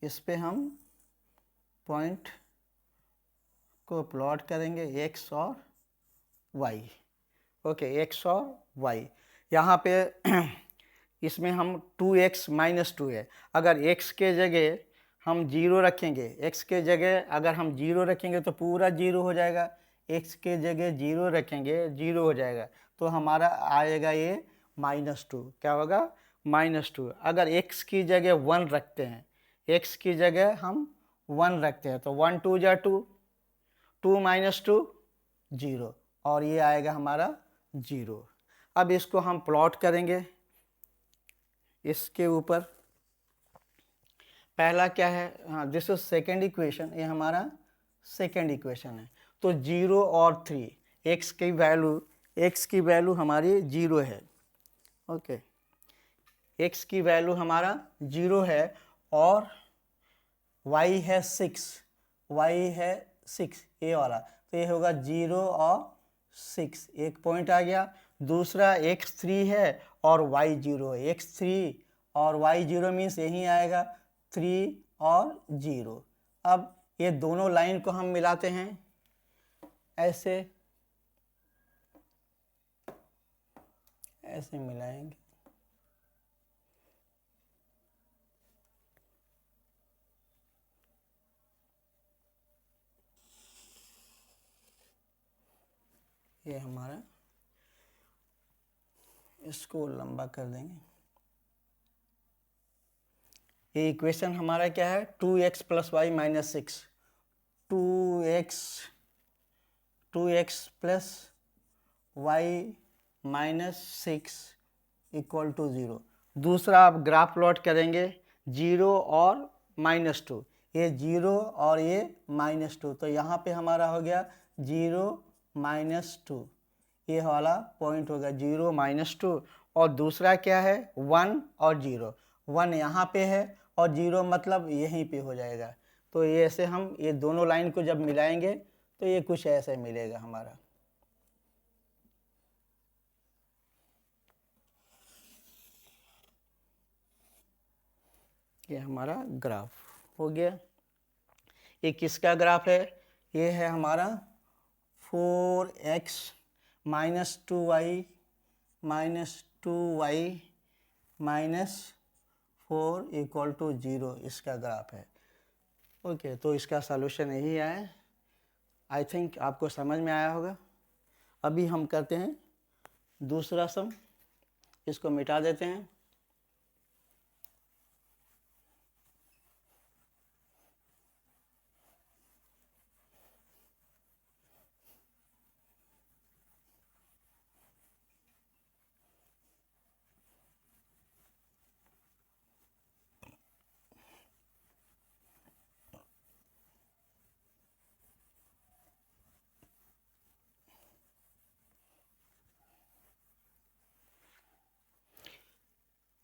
इस पे हम पॉइंट को प्लॉट करेंगे एक्स और वाई। ओके, एक्स और वाई। यहाँ पे इसमें हम 2x माइनस 2 है। अगर x के जगह हम जीरो रखेंगे, x के जगह अगर हम जीरो रखेंगे तो पूरा जीरो हो जाएगा, x के जगह जीरो रखेंगे जीरो हो जाएगा, तो हमारा आएगा ये -2। क्या होगा? -2। अगर x की जगह 1 रखते हैं, x की जगह हम 1 रखते हैं तो 1 2 जा 2, 2 माइनस 2 0, और ये आएगा हमारा 0। अब इसको हम प्लॉट करेंगे इसके ऊपर। पहला क्या है? हाँ, दिस इज सेकेंड इक्वेशन, ये हमारा सेकेंड इक्वेशन है। तो 0 और 3, x की वैल्यू हमारी 0 है। ओके, x की वैल्यू हमारा 0 है और y है 6, ये वाला, तो ये होगा 0 और 6, एक पॉइंट आ गया। दूसरा x3 है और y0 है, x3 और y0 मीन्स यही आएगा 3 और 0। अब ये दोनों लाइन को हम मिलाते हैं ऐसे मिलाएंगे। ये हमारा, इसको लंबा कर देंगे। ये इक्वेशन हमारा क्या है? 2x plus y minus 6, 2x plus y minus 6 equal to 0। दूसरा आप ग्राफ प्लॉट करेंगे 0 और -2, ये 0 और ये -2, तो यहाँ पे हमारा हो गया 0 -2, ये वाला पॉइंट होगा 0 -2। और दूसरा क्या है? 1 और 0, 1 यहाँ पे है और 0 मतलब यहीं पे हो जाएगा। तो ये ऐसे हम ये दोनों लाइन को जब मिलाएंगे तो ये कुछ ऐसे मिलेगा हमारा। ये हमारा ग्राफ हो गया। ये किसका ग्राफ है? ये है हमारा 4x minus 2y minus 4 equal to 0, इसका ग्राफ है। ओके, तो इसका सॉल्यूशन यही है। आई थिंक आपको समझ में आया होगा। अभी हम करते हैं दूसरा सम, इसको मिटा देते हैं।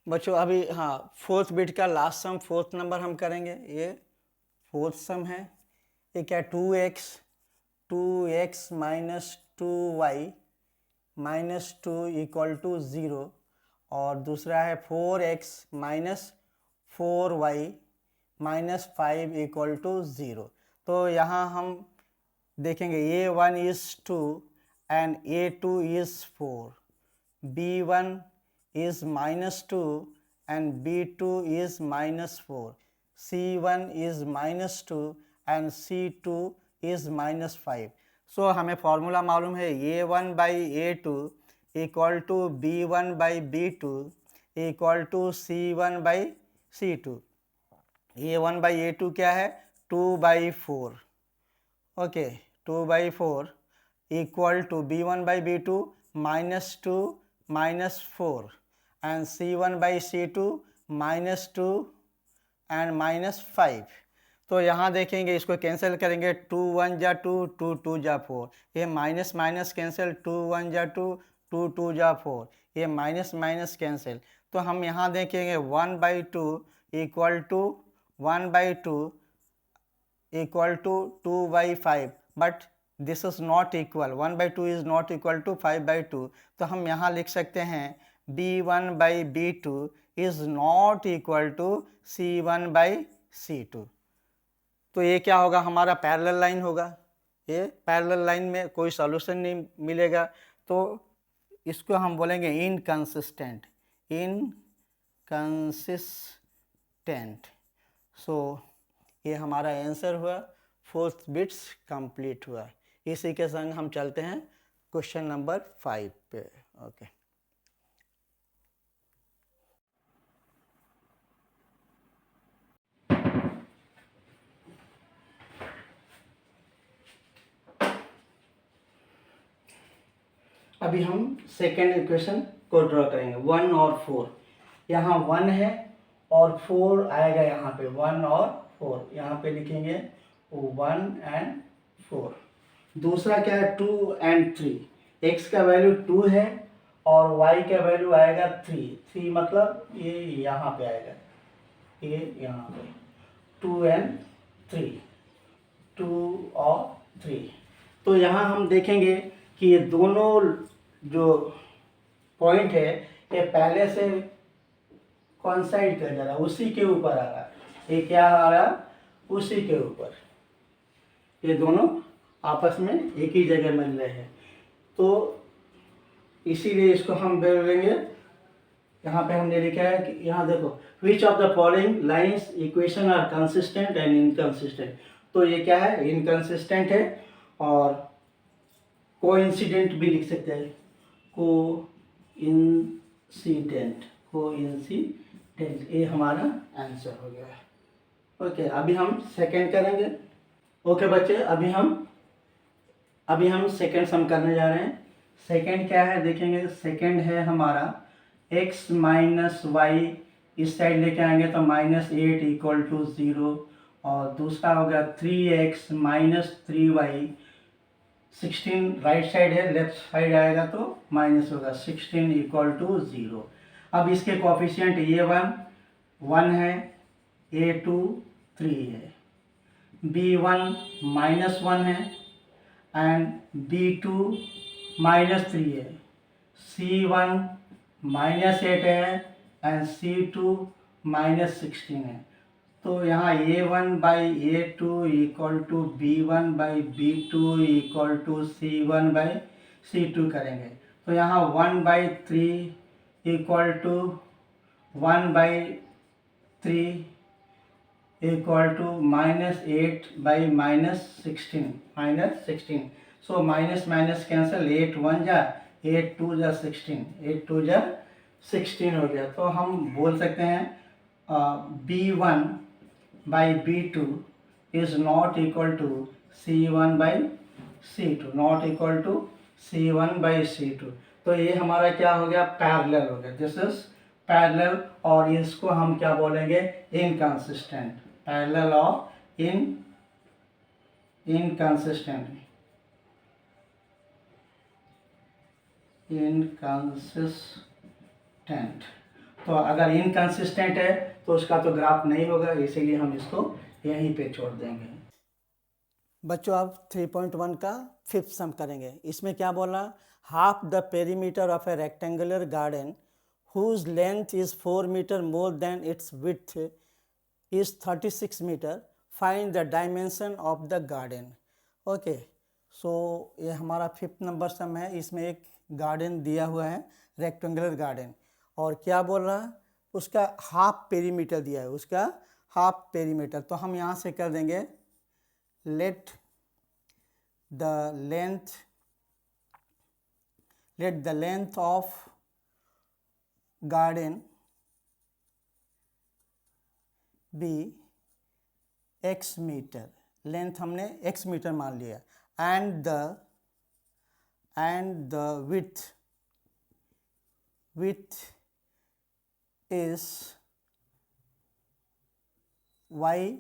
बच्चों अभी हाँ, फोर्थ बिट का लास्ट सम, फोर्थ नंबर हम करेंगे। ये फोर्थ सम है। ये क्या? 2x minus 2y minus 2 equal to 0, और दूसरा है 4x minus 4y minus 5 equal to 0। तो यहाँ हम देखेंगे A1 is 2 and A2 is 4, B1 is -2 and B2 is -4, C1 is -2 and C2 is -5। So हमें फॉर्मूला मालूम है A1 by A2 equal to B1 by B2 equal to C1 by C2। A1 by A2 क्या है? 2/4। Okay, 2/4 equal to B1 by B2 -2 -4 and C1 by C2 -2 and -5। तो यहाँ देखेंगे, इसको cancel करेंगे, 2 1 जा 2, 2 2 जा 4, ये माइनस माइनस कैंसिल, 2 1 जा 2, 2 2 जा 4, ये माइनस माइनस कैंसिल। तो हम यहाँ देखेंगे 1/2 equal to 1/2 equal to 2/5, but this is not equal, 1/2 is not equal to 5/2। तो हम यहाँ लिख सकते हैं B1 by B2 is not equal to C1 by C2। तो ये क्या होगा? हमारा पैरेलल लाइन होगा। ये पैरेलल लाइन में कोई सॉल्यूशन नहीं मिलेगा, तो इसको हम बोलेंगे इनकंसिस्टेंट, इनकंसिस्टेंट। सो ये हमारा आंसर हुआ, 4 बिट्स कंप्लीट हुआ। इसी के संग हम चलते हैं क्वेश्चन नंबर 5 पे। ओके, अभी हम सेकेंड इक्वेशन को ड्रॉ करेंगे, 1 और 4। यहाँ 1 है और 4 आएगा यहाँ पे, 1 और 4 यहाँ पे लिखेंगे 1 एंड 4। दूसरा क्या है, 2 एंड 3। x का वैल्यू 2 है और y का वैल्यू आएगा 3 मतलब ये यहाँ पे आएगा, ये यहाँ पे 2 एंड 3, 2 और 3। तो यहाँ हम देखेंगे कि ये दोनों जो पॉइंट है ये पहले से कॉन्साइड कर जा रहा है, उसी के ऊपर आ रहा है। ये क्या आ रहा है, उसी के ऊपर, ये दोनों आपस में एक ही जगह मिल रहे हैं। तो इसीलिए इसको हम बोलेंगे, यहाँ पे हमने लिखा है कि यहाँ देखो, which of the following lines equation are consistent and inconsistent. तो ये क्या है, इनकंसिस्टेंट है, और कोइंसिडेंट भी लिख सकते हैं, कोइंसिडेंट, ये हमारा आंसर हो गया है। ओके, अभी हम सेकंड करेंगे। ओके बच्चे, अभी हम सेकंड सम करने जा रहे हैं। सेकंड क्या है देखेंगे, सेकंड है हमारा x माइनस वाई, इस साइड लेके आएंगे तो -8 इक्वल टू 0, और दूसरा हो गया 3x minus 3y, 16 right side है, लेफ्ट साइड आएगा तो माइनस होगा, 16 इक्वल टू 0। अब इसके कोफिशिएंट a1 1 है, a2 3 है, b1 -1 है एंड b2 -3 है, c1 -8 है एंड c2 -16 है। तो यहाँ a1 by a2 equal to b1 by b2 equal to c1 by c2 करेंगे। तो यहाँ 1/3 equal to 1/3 equal to -8 by -16। So minus minus cancel, 8 1 जा, 8 2 जा 16, 8 2 जा 16 हो गया। तो हम बोल सकते हैं b1 by b2 is not equal to c1 by c2, not equal to c1 by c2। तो ये हमारा क्या हो गया, पैरेलल हो गया, दिस इज पैरेलल, और इसको हम क्या बोलेंगे, inconsistent, parallel of inconsistent, inconsistent. तो अगर इनकंसिस्टेंट है तो उसका तो ग्राफ नहीं होगा, इसीलिए हम इसको यहीं पे छोड़ देंगे। बच्चों अब 3.1 का 5th सम करेंगे। इसमें क्या बोला, half the perimeter of a rectangular garden whose length is 4 metre more than its width is 36 metre, find the dimension of the garden. Okay, so ये हमारा 5th नंबर सम है। इसमें एक गार्डन दिया हुआ है, रेक्टेंगुलर गार्डन, और क्या बोल रहा है, उसका हाफ पेरीमीटर दिया है, उसका हाफ पेरीमीटर। तो हम यहाँ से कर देंगे, let the length of garden be x metre, length हमने x मीटर मान लिया, and the width is y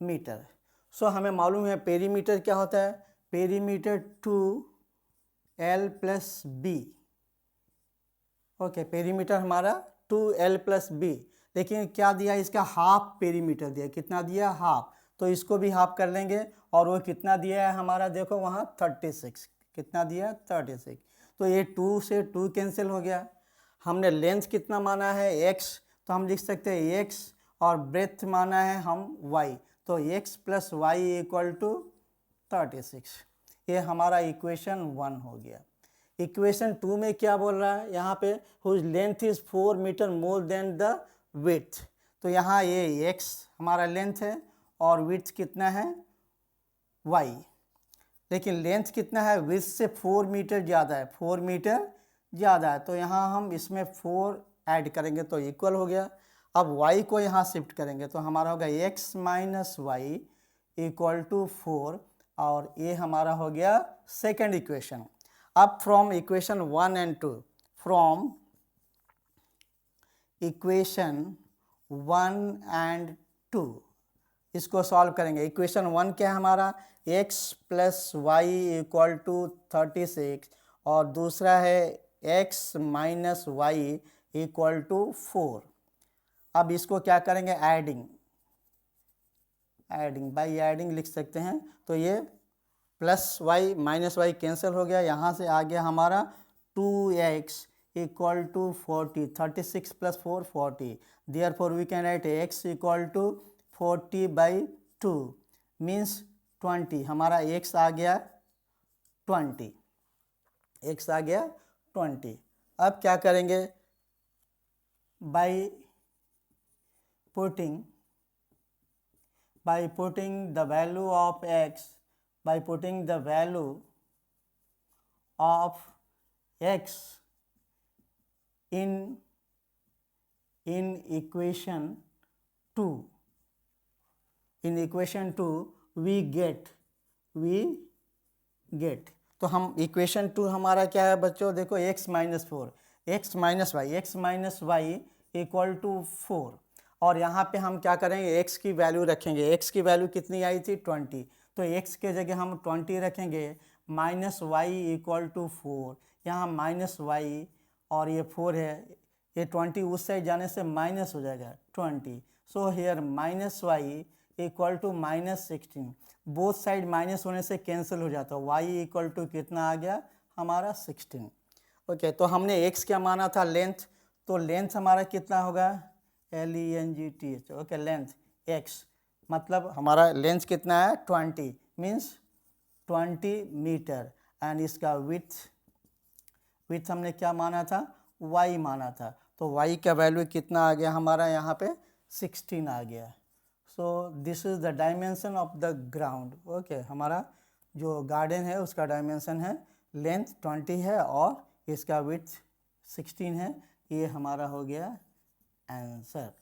metre. So हमें मालूम है पेरीमीटर क्या होता है, perimeter 2l plus b. Okay, perimeter हमारा 2l प्लस बी, लेकिन क्या दिया, इसका हाफ पेरीमीटर दिया, कितना दिया, हाफ। तो इसको भी हाफ कर लेंगे, और वो कितना दिया है हमारा, देखो वहाँ 36, कितना दिया, 36। तो ये 2 से 2 कैंसिल हो गया। हमने लेंथ कितना माना है, x, तो हम लिख सकते हैं x, और ब्रेथ माना है हम y, तो x plus y equal to 36। ये हमारा इक्वेशन 1 हो गया। इक्वेशन 2 में क्या बोल रहा है यहाँ पे, whose length is 4 metre more than the width. तो यहाँ ये x हमारा लेंथ है और विड्थ कितना है y, लेकिन लेंथ कितना है विड्थ से 4 मीटर ज़्यादा है, 4 मीटर ज़्यादा है। तो यहाँ हम इसमें 4 ऐड करेंगे तो इक्वल हो गया। अब y को यहाँ शिफ्ट करेंगे तो हमारा होगा x minus y equal to 4, और ये हमारा हो गया सेकेंड इक्वेशन। अब from equation 1 and 2, from equation 1 and 2 इसको सॉल्व करेंगे। इक्वेशन 1 क्या है हमारा, x plus y equal to 36, और दूसरा है x minus y equal to 4। अब इसको क्या करेंगे, एडिंग बाई एडिंग लिख सकते हैं। तो ये plus y minus y cancel हो गया, यहाँ से आ गया हमारा 2x equal to 40, 36 plus 4 40, therefore we can write x equal to 40/2 means 20। हमारा x आ गया 20, x आ गया 20। अब क्या करेंगे, by putting the value of x, by putting the value of x in equation 2, in equation 2 we get तो हम equation 2 हमारा क्या है बच्चों, देखो x minus 4, x minus y equal to 4, और यहाँ पे हम क्या करेंगे, x की वैल्यू रखेंगे। x की वैल्यू कितनी आई थी 20, तो x के जगह हम 20 रखेंगे, माइनस वाई इक्वल टू 4, यहाँ माइनस वाई और ये 4 है, ये 20 उस साइड जाने से माइनस हो जाएगा 20, so here minus y equal to minus 16, both side minus होने से कैंसिल हो जाता है, y इक्वल टू कितना आ गया हमारा 16। ओके, तो हमने x क्या माना था, लेंथ, तो लेंथ हमारा कितना होगा LENGTH, ओके, लेंथ x मतलब हमारा लेंथ कितना है 20 मीन्स 20 मीटर, एंड इसका विथ हमने क्या माना था, y माना था, तो y का वैल्यू कितना आ गया हमारा यहाँ पे 16 आ गया। So this is the dimension of the ground. Okay, हमारा जो गार्डन है उसका डायमेंशन है, लेंथ 20 है और इसका विड्थ 16 है। ये हमारा हो गया आंसर।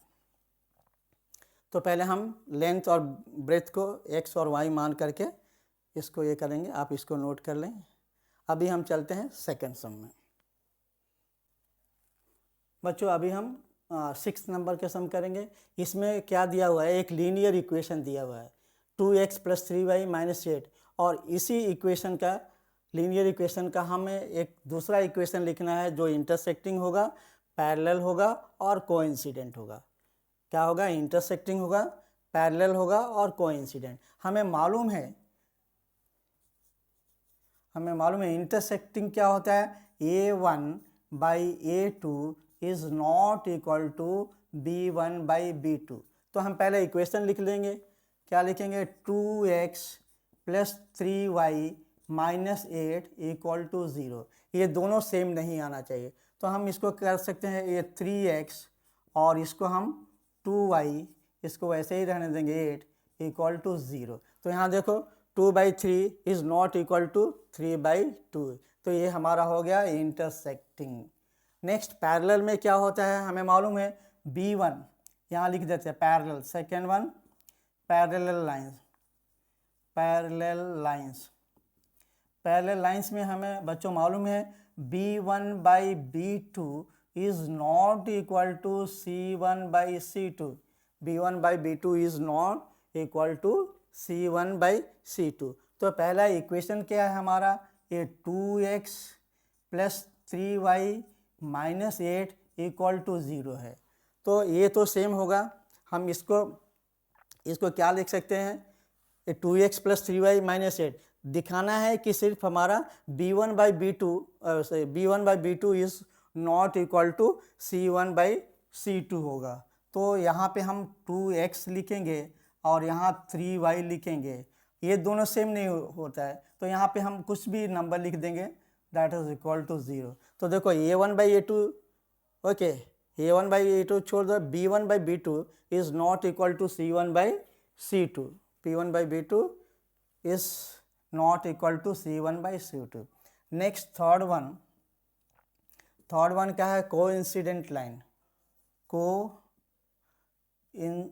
तो पहले हम लेंथ और ब्रेथ को x और y मान करके इसको ये करेंगे, आप इसको नोट कर लें। अभी हम चलते हैं सेकंड सम में। बच्चों अभी हम 6 नंबर के सम करेंगे। इसमें क्या दिया हुआ है, एक लीनियर इक्वेशन दिया हुआ है 2x प्लस 3y माइनस 8, और इसी इक्वेशन का, लीनियर इक्वेशन का हमें एक दूसरा इक्वेशन लिखना है जो इंटरसेक्टिंग होगा, पैरेलल होगा और कोइंसिडेंट होगा। क्या होगा, इंटरसेक्टिंग होगा, पैरेलल होगा और कोइंसिडेंट। हमें मालूम है इंटरसेक्टिंग क्या होता है, A1/A2 is not equal to B1/B2। तो हम पहले इक्वेशन लिख लेंगे, क्या लिखेंगे, 2x plus 3y minus 8 equal to 0। ये दोनों सेम नहीं आना चाहिए, तो हम इसको कर सकते हैं, ये 3x और इसको हम 2y, इसको वैसे ही रहने देंगे 8 इक्वल टू 0। तो यहाँ देखो 2/3 इज़ नॉट इक्वल टू 3/2, तो ये हमारा हो गया इंटरसेक्टिंग। नेक्स्ट पैरेलल में क्या होता है, हमें मालूम है B1, यहाँ लिख देते हैं parallel. Second one parallel lines में हमें बच्चों मालूम है B1/B2 is not equal to C1/C2, B1/B2 is not equal to C1/C2। तो पहला इक्वेशन क्या है हमारा, ये 2x plus 3y minus 8 equal to 0 है, तो ये तो सेम होगा। हम इसको क्या लिख सकते हैं, 2x प्लस 3y माइनस 8, दिखाना है कि सिर्फ हमारा B1/B2 is not equal to C1/C2 होगा। तो यहाँ पे हम 2x लिखेंगे और यहाँ 3y लिखेंगे, ये दोनों सेम नहीं होता है, तो यहाँ पे हम कुछ भी नंबर लिख देंगे दैट इज इक्वल टू 0। तो देखो a1/a2, ओके, a1/a2 छोड़ दो, b1/b2 is not equal to c1/c2, p1/b2 is not equal to c1/c2। Next third one क्या है, को इंसिडेंट लाइन, को इन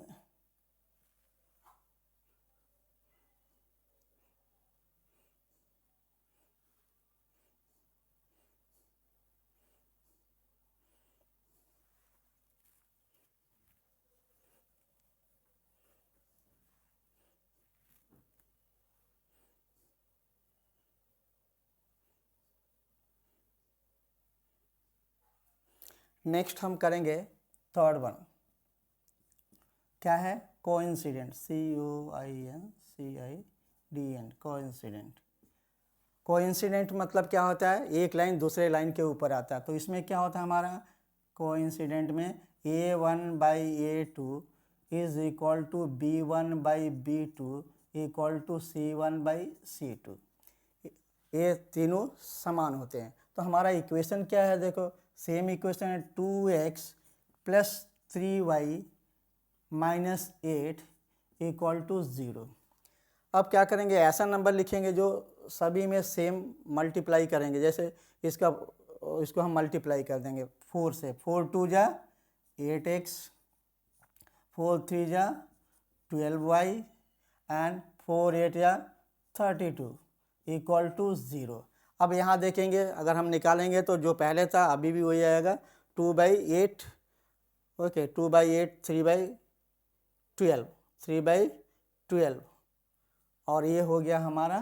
नेक्स्ट हम करेंगे थर्ड वन, क्या है, कोइंसिडेंट, COINCIDENT, कोइंसिडेंट। कोइंसिडेंट मतलब क्या होता है, एक लाइन दूसरे लाइन के ऊपर आता है। तो इसमें क्या होता है हमारा कोइंसिडेंट में a1/a2 is equal to b1/b2 equal to c1/c2, ये तीनों समान होते हैं। तो हमारा इक्वेशन क्या है, देखो सेम इक्वेशन है, 2x plus 3y minus 8 equal to 0। अब क्या करेंगे, ऐसा नंबर लिखेंगे जो सभी में सेम मल्टीप्लाई करेंगे। जैसे इसको हम मल्टीप्लाई कर देंगे 4 से, 4 2 जा 8x, 4 3 जा 12y एंड 4 8 जा 32 इक्वल टू 0। अब यहाँ देखेंगे, अगर हम निकालेंगे तो जो पहले था अभी भी वही आएगा, 2/8, ओके, 2/8, 3/12, 3/12, और ये हो गया हमारा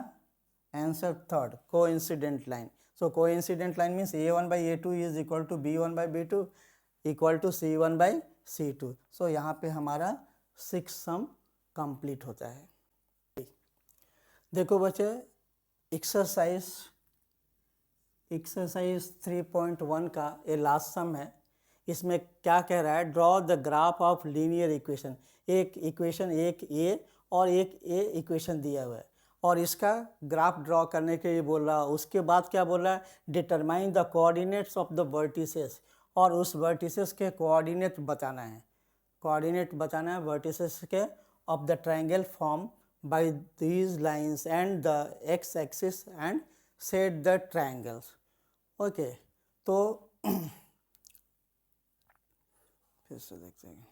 answer third, coincident line. So coincident line means a1/a2 is equal to b1/b2 equal to c1/c2। So यहाँ पे हमारा 6 सम कंप्लीट होता है। देखो बच्चे, एक्सरसाइज 3.1 का ये लास्ट सम है। इसमें क्या कह रहा है, draw the graph of linear equation. एक इक्वेशन, एक ए और एक ए इक्वेशन दिया हुआ है और इसका ग्राफ ड्रॉ करने के लिए बोल रहा है। उसके बाद क्या बोल रहा है, determine the coordinates of the vertices, और उस वर्टिसेस के कोऑर्डिनेट बताना है, वर्टिसेस के of the triangle form by these lines and the x axis and set the triangles. Okay, तो फिर से देखते हैं।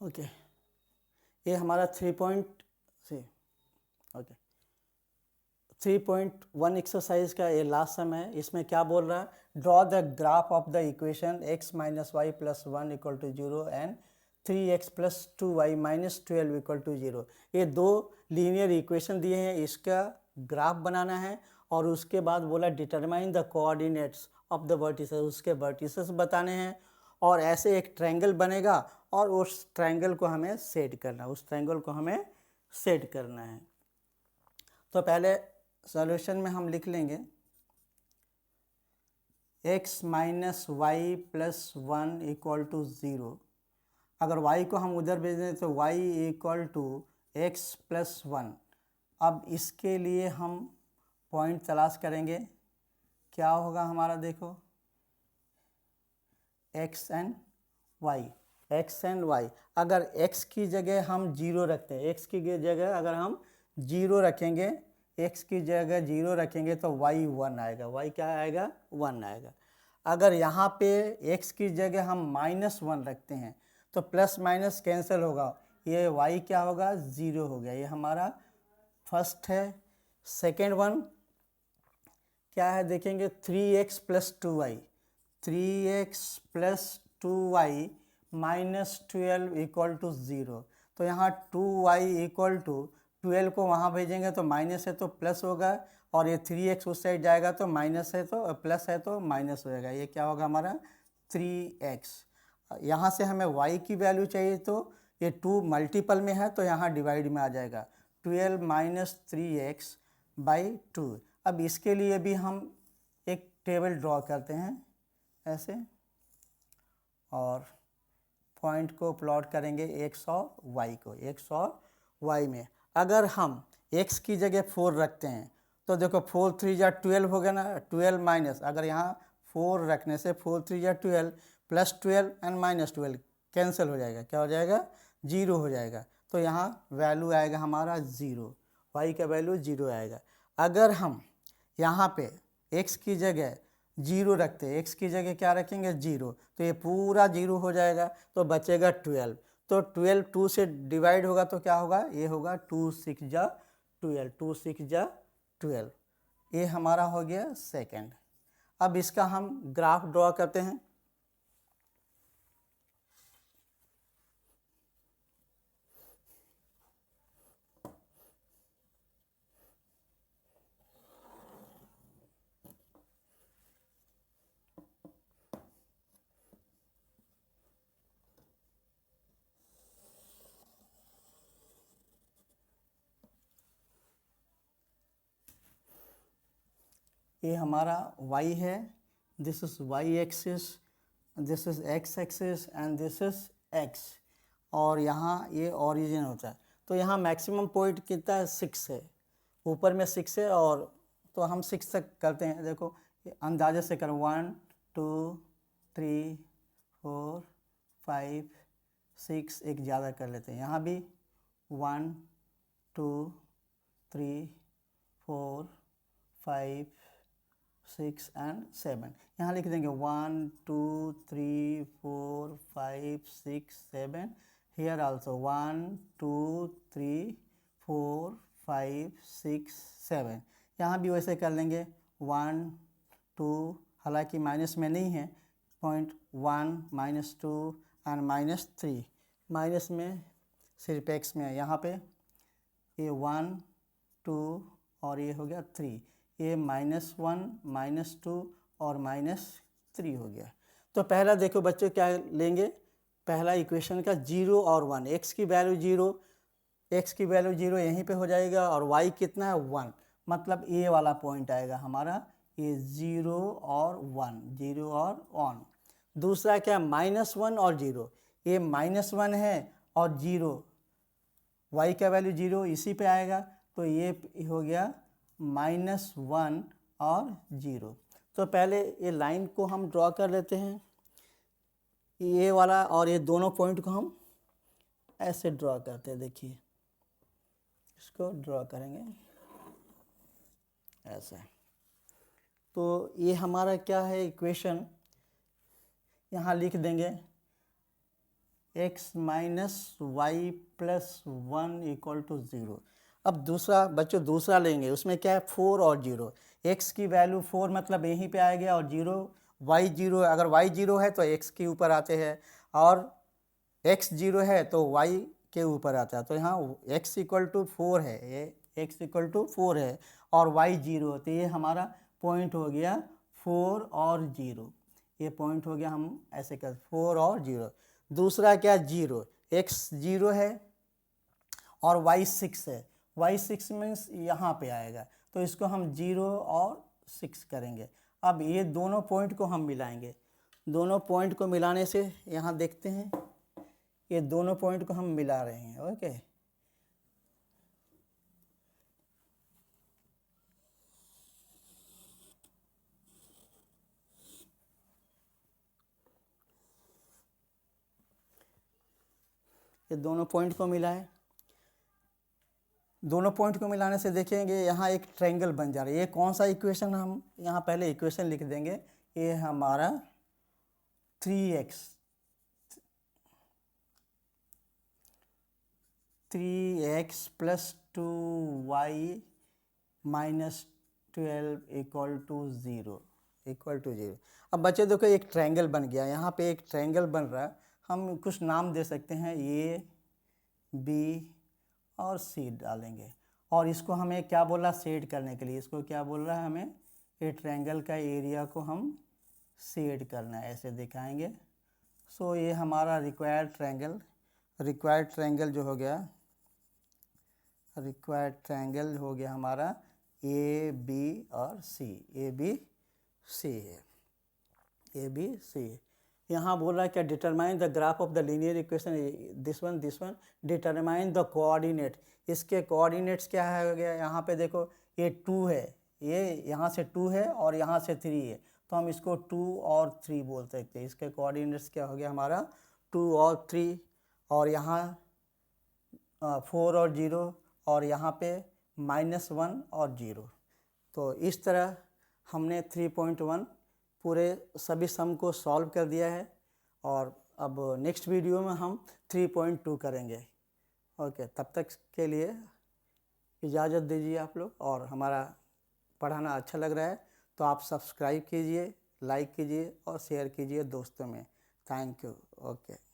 ओके, ये हमारा 3.1 एक्सरसाइज का ये लास्ट सम है। इसमें क्या बोल रहा है, draw the graph of the equation x minus y plus 1 equal to 0 and 3x plus 2y minus 12 equal to 0। ये दो लीनियर इक्वेशन दिए हैं, इसका ग्राफ बनाना है और उसके बाद बोला determine the coordinates of the vertices, उसके वर्टिसेस बताने हैं और ऐसे एक ट्रायंगल बनेगा और उस ट्रायंगल को हमें सेट करना है। तो पहले सॉल्यूशन में हम लिख लेंगे x minus y plus 1 equal to 0। अगर y को हम उधर भेज दें तो y equal to x plus 1, अब इसके लिए हम पॉइंट तलाश करेंगे। क्या होगा हमारा, देखो x and y, x and y. अगर x की जगह हम जीरो रखते हैं, x की जगह अगर हम जीरो रखेंगे, x की जगह जीरो रखेंगे तो y 1 आएगा, y क्या आएगा, 1 आएगा। अगर यहाँ पे x की जगह हम -1 रखते हैं तो प्लस माइनस कैंसिल होगा, ये y क्या होगा, 0 हो गया। ये हमारा फर्स्ट है। सेकेंड वन क्या है देखेंगे, 3x + 2y, 3x + 2y -12 = 0। तो यहाँ 2y = 12 को वहाँ भेजेंगे तो माइनस है तो प्लस होगा, और ये 3x उस साइड जाएगा तो माइनस है तो प्लस है तो माइनस हो जाएगा। ये क्या होगा हमारा 3x। यहाँ से हमें y की वैल्यू चाहिए तो ये 2 मल्टीपल में है तो यहाँ डिवाइड में आ जाएगा, 12 - 3x/2। अब इसके लिए भी हम एक टेबल ड्रॉ करते हैं ऐसे, और पॉइंट को प्लॉट करेंगे x और y को, x और y में। अगर हम x की जगह 4 रखते हैं तो देखो 4 3 जा 12 हो गया ना, 12 माइनस, अगर यहाँ 4 रखने से 4 3 जा 12 + 12 एंड -12 कैंसिल हो जाएगा, क्या हो जाएगा, 0 हो जाएगा। तो यहाँ वैल्यू आएगा हमारा 0, y का वैल्यू 0 आएगा। अगर हम यहाँ पे x की जगह 0 रखते हैं, x की जगह क्या रखेंगे, 0, तो ये पूरा 0 हो जाएगा तो बचेगा 12। तो 12 2 से डिवाइड होगा तो क्या होगा, ये होगा 2 6 जा 12, 2 6 जा 12। ये हमारा हो गया सेकंड। अब इसका हम ग्राफ ड्रॉ करते हैं। ये हमारा y है, this is y axis, this is x axis and this is x, और यहाँ ये ओरिजिन होता है। तो यहाँ मैक्सिमम पॉइंट कितना है, 6 है, ऊपर में 6 है, और तो हम 6 तक करते हैं। देखो ये अंदाजे से करो, 1 2 3 4 5 6, एक ज़्यादा कर लेते हैं, यहाँ भी 1 2 3 4 5 6 एंड 7, यहाँ लिख देंगे 1 2 3 4 5 6 7, हियर आल्सो 1 2 3 4 5 6 7, यहाँ भी वैसे कर लेंगे 1 2, हालांकि माइनस में नहीं है, 0.1 -2 एंड -3, माइनस में सिर्फ एक्स में है। यहाँ पे ये 1 2 और ये हो गया 3, ये -1 -2 और -3 हो गया। तो पहला देखो बच्चों क्या लेंगे, पहला इक्वेशन का 0 और 1, x की वैल्यू 0, x की वैल्यू 0 यहीं पे हो जाएगा, और y कितना है 1, मतलब ये वाला पॉइंट आएगा हमारा, ये 0 और 1, 0 और 1। दूसरा क्या, -1 और 0, ये -1 है और 0, y का वैल्यू 0 इसी पे आएगा, तो ये हो गया -1 और 0। तो पहले ये लाइन को हम ड्रॉ कर लेते हैं, ये वाला, और ये दोनों पॉइंट को हम ऐसे ड्रॉ करते हैं। देखिए इसको ड्रॉ करेंगे ऐसे। तो ये हमारा क्या है इक्वेशन, यहाँ लिख देंगे x - y + 1 = 0। अब दूसरा बच्चों दूसरा लेंगे, उसमें क्या है 4 और 0, x की वैल्यू 4 मतलब यहीं पे आएगा, और 0 y 0, अगर y 0 है तो x के ऊपर आते हैं, और x 0 है तो y के ऊपर आता है। तो यहाँ x = 4 है, ये x = 4 है और y 0, तो ये हमारा पॉइंट हो गया 4 और 0, ये पॉइंट हो गया, हम ऐसे कर 4 और 0। दूसरा क्या 0, x 0 है और y 6 है, y 6 मीन्स यहाँ पे आएगा, तो इसको हम 0 और 6 करेंगे। अब ये दोनों पॉइंट को हम मिलाएंगे, दोनों पॉइंट को मिलाने से यहाँ देखते हैं, ये दोनों पॉइंट को हम मिला रहे हैं, ओके। ये दोनों पॉइंट को मिलाएं। दोनों पॉइंट को मिलाने से देखेंगे यहाँ एक ट्रायंगल बन जा रहा है। ये कौन सा इक्वेशन, हम यहाँ पहले इक्वेशन लिख देंगे। ये हमारा 3x 2y minus 12 equal to zero. अब बच्चे देखो एक ट्रायंगल बन गया, यहाँ पे एक ट्रायंगल बन रहा है। हम कुछ नाम दे सकते हैं, ए बी और सी डालेंगे। और इसको हमें क्या बोला, शेड करने के लिए इसको क्या बोल रहा है हमें, ये ट्रायंगल का एरिया को हम शेड करना है, ऐसे दिखाएंगे। सो ये हमारा रिक्वायर्ड ट्रायंगल जो हो गया, रिक्वायर्ड ट्रायंगल हो गया हमारा ए बी और सी, ए बी सी है, ए बी सी। यहाँ बोल रहा है क्या, determine the graph of the linear equation, this one determine the coordinate. इसके कोऑर्डिनेट्स क्या है हो गया, यहाँ पे देखो ये 2 है, ये यहाँ से 2 है और यहाँ से 3 है, तो हम इसको 2 और 3 बोल सकते हैं। इसके कोऑर्डिनेट्स क्या हो गया हमारा 2 और 3, और यहाँ 4 और 0, और यहाँ पे -1 और 0। तो इस तरह हमने 3.1 पूरे सभी सम को सॉल्व कर दिया है। और अब नेक्स्ट वीडियो में हम 3.2 करेंगे। ओके, तब तक के लिए इजाज़त दीजिए आप लोग। और हमारा पढ़ाना अच्छा लग रहा है तो आप सब्सक्राइब कीजिए, लाइक कीजिए और शेयर कीजिए दोस्तों में। Thank you. ओके।